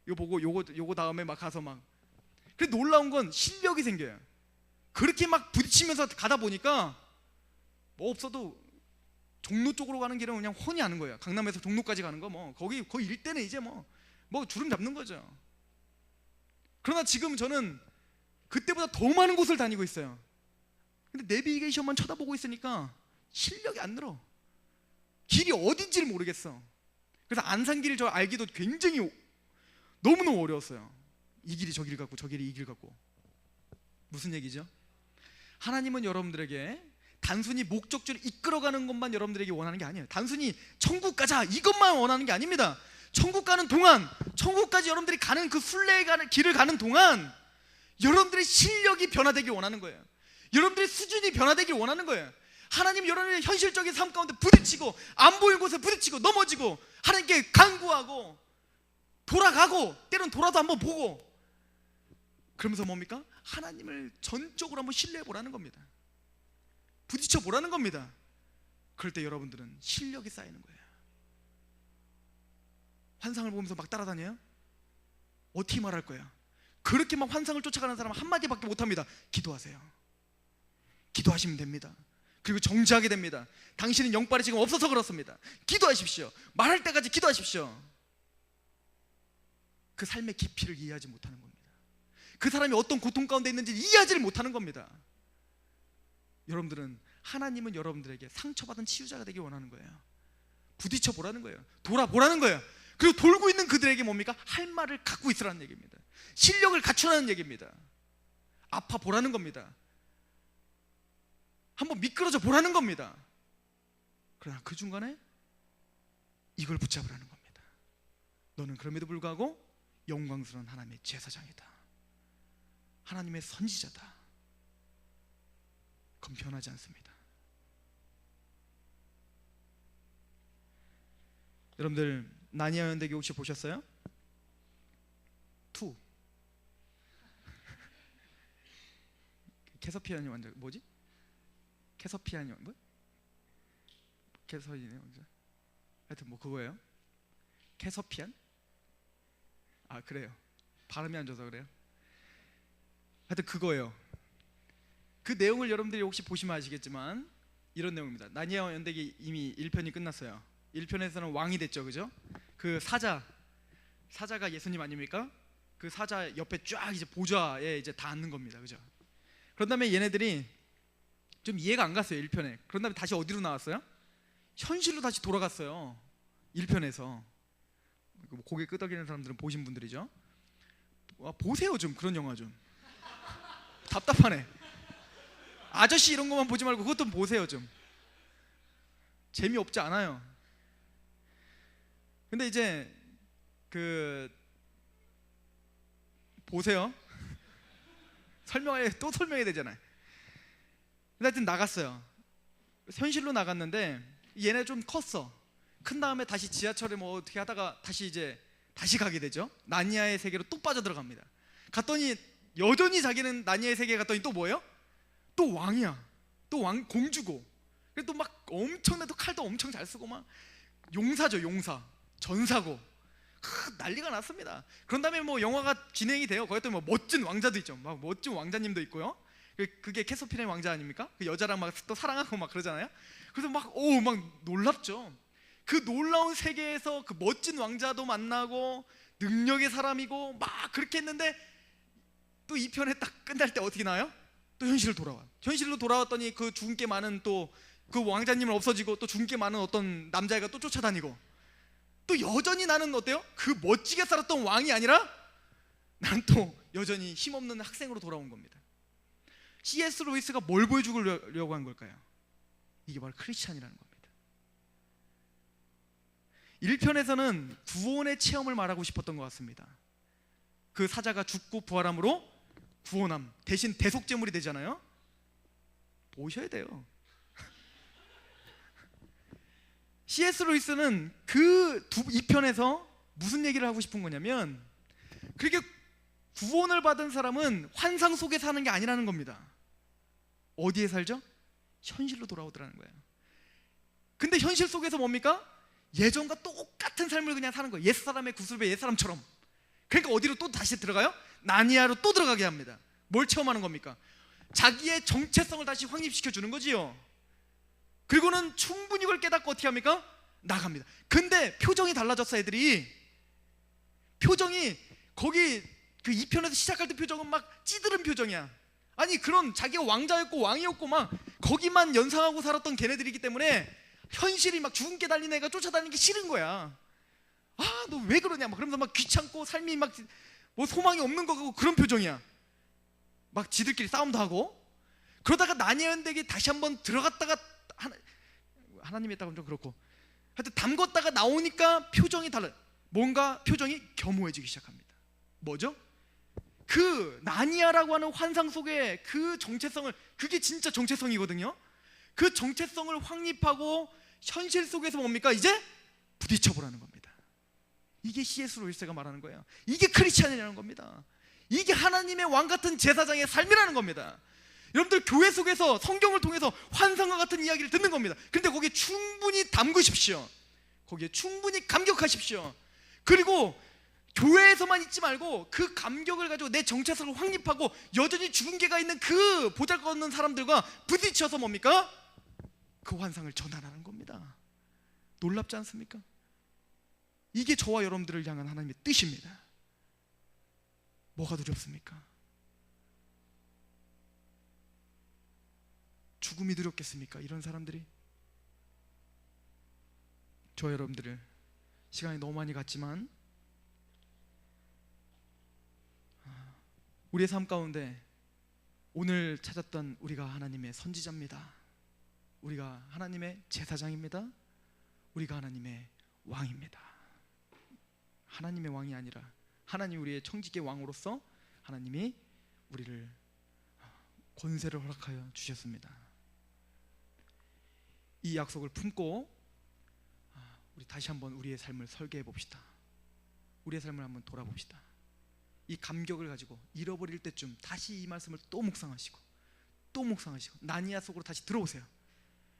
이거 보고 요거 다음에 막 가서 막. 그래, 놀라운 건 실력이 생겨요. 그렇게 막 부딪히면서 가다 보니까 뭐 없어도 종로 쪽으로 가는 길은 그냥 훤히 아는 거예요. 강남에서 종로까지 가는 거 뭐 거의 일대는 이제 뭐 뭐 주름 잡는 거죠. 그러나 지금 저는 그때보다 더 많은 곳을 다니고 있어요. 근데 내비게이션만 쳐다보고 있으니까 실력이 안 늘어. 길이 어딘지를 모르겠어. 그래서 안산길을 저 알기도 굉장히 너무너무 어려웠어요. 이 길이 저 길 같고 저 길이 이 길 같고. 무슨 얘기죠? 하나님은 여러분들에게 단순히 목적지를 이끌어가는 것만 여러분들에게 원하는 게 아니에요. 단순히 천국 가자 이것만 원하는 게 아닙니다. 천국 가는 동안, 천국까지 여러분들이 가는 그 순례의 길을 가는 동안 여러분들의 실력이 변화되길 원하는 거예요. 여러분들의 수준이 변화되길 원하는 거예요. 하나님 여러분의 현실적인 삶 가운데 부딪히고 안 보이는 곳에 부딪히고 넘어지고 하나님께 간구하고 돌아가고 때로는 돌아도 한번 보고 그러면서 뭡니까? 하나님을 전적으로 한번 신뢰해 보라는 겁니다. 부딪혀 보라는 겁니다. 그럴 때 여러분들은 실력이 쌓이는 거예요. 환상을 보면서 막 따라다녀요? 어떻게 말할 거야? 그렇게 막 환상을 쫓아가는 사람은 한마디밖에 못합니다. 기도하세요. 기도하시면 됩니다. 그리고 정지하게 됩니다. 당신은 영빨이 지금 없어서 그렇습니다. 기도하십시오. 말할 때까지 기도하십시오. 그 삶의 깊이를 이해하지 못하는 겁니다. 그 사람이 어떤 고통 가운데 있는지 이해하지를 못하는 겁니다. 여러분들은 하나님은 여러분들에게 상처받은 치유자가 되길 원하는 거예요. 부딪혀 보라는 거예요. 돌아보라는 거예요. 그리고 돌고 있는 그들에게 뭡니까? 할 말을 갖고 있으라는 얘기입니다. 실력을 갖추라는 얘기입니다. 아파 보라는 겁니다. 한번 미끄러져 보라는 겁니다. 그러나 그 중간에 이걸 붙잡으라는 겁니다. 너는 그럼에도 불구하고 영광스러운 하나님의 제사장이다. 하나님의 선지자다. 그건 변하지 않습니다. 여러분들 나니아 연대기 혹시 보셨어요? 2 캐서피안이 완전 뭐지? 캐서피안이 뭐? 캐서이네요. 하여튼 뭐 그거예요. 캐서피안? 아 그래요. 발음이 안 좋아서 그래요. 하여튼 그거예요. 그 내용을 여러분들이 혹시 보시면 아시겠지만 이런 내용입니다. 나니아 연대기 이미 1편이 끝났어요. 1편에서는 왕이 됐죠, 그죠? 그 사자가 예수님 아닙니까? 그 사자 옆에 쫙 이제 보좌에 이제 다 앉는 겁니다, 그죠? 그런 다음에 얘네들이 좀 이해가 안 갔어요, 1편에. 그런 다음에 다시 어디로 나왔어요? 현실로 다시 돌아갔어요, 1편에서. 고개 끄덕이는 사람들은 보신 분들이죠. 보세요 좀 그런 영화 좀. 답답하네. 아저씨 이런 것만 보지 말고 그것 좀 보세요 좀. 재미없지 않아요. 근데 이제 보세요. 또 설명해야 되잖아요. 근데 하여튼 나갔어요. 현실로 나갔는데 얘네 좀 컸어. 큰 다음에 다시 지하철에 뭐 어떻게 하다가 다시 가게 되죠. 나니아의 세계로 또 빠져들어갑니다. 갔더니 여전히 자기는 나니아의 세계에 갔더니 또 뭐예요? 또 왕이야. 또 공주고. 그리고 또 막 엄청나게 칼도 엄청 잘 쓰고 막 용사죠, 용사. 전사고. 난리가 났습니다. 그런 다음에 뭐 영화가 진행이 돼요. 거기 또 뭐 멋진 왕자도 있죠. 막 멋진 왕자님도 있고요. 그게 캐서피안의 왕자 아닙니까? 그 여자랑 막 또 사랑하고 막 그러잖아요. 그래서 막 놀랍죠. 그 놀라운 세계에서 그 멋진 왕자도 만나고 능력의 사람이고 막 그렇게 했는데 또 2편에 딱 끝날 때 어떻게 나와요? 또 현실로 돌아와. 현실로 돌아왔더니 그 주근깨 많은 또 그 왕자님은 없어지고 또 주근깨 많은 어떤 남자애가 또 쫓아다니고 또 여전히 나는 어때요? 그 멋지게 살았던 왕이 아니라 난 또 여전히 힘없는 학생으로 돌아온 겁니다. C.S. 루이스가 뭘 보여주려고 한 걸까요? 이게 바로 크리스찬이라는 겁니다. 1편에서는 구원의 체험을 말하고 싶었던 것 같습니다. 그 사자가 죽고 부활함으로 구원함, 대신 대속제물이 되잖아요. 보셔야 돼요. C.S. 루이스는 그 2편에서 무슨 얘기를 하고 싶은 거냐면 그렇게 구원을 받은 사람은 환상 속에 사는 게 아니라는 겁니다. 어디에 살죠? 현실로 돌아오더라는 거예요. 근데 현실 속에서 뭡니까? 예전과 똑같은 삶을 그냥 사는 거예요. 옛사람의 구슬배 옛사람처럼. 그러니까 어디로 또 다시 들어가요? 나니아로 또 들어가게 합니다. 뭘 체험하는 겁니까? 자기의 정체성을 다시 확립시켜 주는 거지요. 그리고는 충분히 그걸 깨닫고 어떻게 합니까? 나갑니다. 근데 표정이 달라졌어. 애들이 표정이 거기 그 2편에서 시작할 때 표정은 막 찌들은 표정이야. 아니 그런 자기가 왕자였고 왕이었고 막 거기만 연상하고 살았던 걔네들이기 때문에 현실이 막 죽은 게 달린 애가 쫓아다니는 게 싫은 거야. 아 너 왜 그러냐 막 그러면서 막 귀찮고 삶이 막 뭐 소망이 없는 거 같고 그런 표정이야. 막 지들끼리 싸움도 하고. 그러다가 나니아인에게 다시 한번 들어갔다가 하나님이 했다고 좀 그렇고 하여튼 담궜다가 나오니까 표정이 달라요. 뭔가 표정이 겸허해지기 시작합니다. 뭐죠? 그 나니아라고 하는 환상 속에 그 정체성을, 그게 진짜 정체성이거든요. 그 정체성을 확립하고 현실 속에서 뭡니까? 이제 부딪혀보라는 겁니다. 이게 C.S. 루이스가 말하는 거예요. 이게 크리스찬이라는 겁니다. 이게 하나님의 왕 같은 제사장의 삶이라는 겁니다. 여러분들 교회 속에서 성경을 통해서 환상과 같은 이야기를 듣는 겁니다. 근데 거기에 충분히 담그십시오. 거기에 충분히 감격하십시오. 그리고 교회에서만 있지 말고 그 감격을 가지고 내 정체성을 확립하고 여전히 죽은 개가 있는 그 보잘것없는 사람들과 부딪혀서 뭡니까? 그 환상을 전환하는 겁니다. 놀랍지 않습니까? 이게 저와 여러분들을 향한 하나님의 뜻입니다. 뭐가 두렵습니까? 죽음이 두렵겠습니까? 이런 사람들이. 저 여러분들을 시간이 너무 많이 갔지만 우리의 삶 가운데 오늘 찾았던 우리가 하나님의 선지자입니다. 우리가 하나님의 제사장입니다. 우리가 하나님의 왕입니다. 하나님의 왕이 아니라 하나님 우리의 청지기의 왕으로서 하나님이 우리를 권세를 허락하여 주셨습니다. 이 약속을 품고 우리 다시 한번 우리의 삶을 설계해 봅시다. 우리의 삶을 한번 돌아봅시다. 이 감격을 가지고 잃어버릴 때쯤 다시 이 말씀을 또 묵상하시고 또 묵상하시고 나니아 속으로 다시 들어오세요.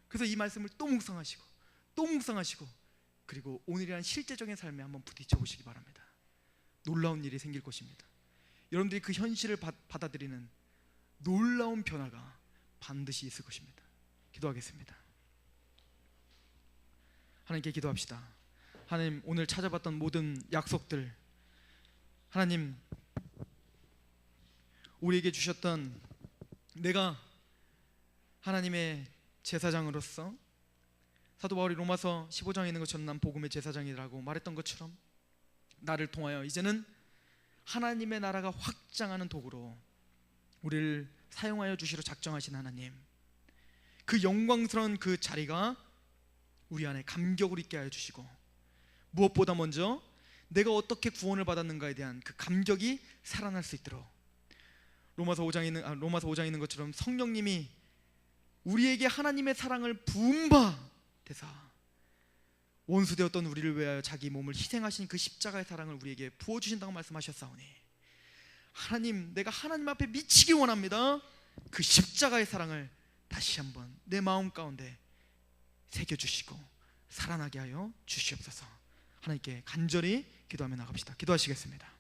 그래서 이 말씀을 또 묵상하시고 또 묵상하시고 그리고 오늘이란 실제적인 삶에 한번 부딪혀 보시기 바랍니다. 놀라운 일이 생길 것입니다. 여러분들이 그 현실을 받아들이는 놀라운 변화가 반드시 있을 것입니다. 기도하겠습니다. 하나님께 기도합시다. 하나님, 오늘 찾아봤던 모든 약속들, 하나님 우리에게 주셨던, 내가 하나님의 제사장으로서 사도 바울이 로마서 15장에 있는 것처럼 난 복음의 제사장이라고 말했던 것처럼 나를 통하여 이제는 하나님의 나라가 확장하는 도구로 우리를 사용하여 주시러 작정하신 하나님, 그 영광스러운 그 자리가 우리 안에 감격을 있게 하여 주시고, 무엇보다 먼저 내가 어떻게 구원을 받았는가에 대한 그 감격이 살아날 수 있도록 로마서 5장에 있는 것처럼 성령님이 우리에게 하나님의 사랑을 부음바 되사 원수되었던 우리를 위하여 자기 몸을 희생하신 그 십자가의 사랑을 우리에게 부어주신다고 말씀하셨사오니, 하나님, 내가 하나님 앞에 미치기 원합니다. 그 십자가의 사랑을 다시 한번 내 마음 가운데 새겨주시고 살아나게 하여 주시옵소서. 하나님께 간절히 기도하며 나갑시다. 기도하시겠습니다.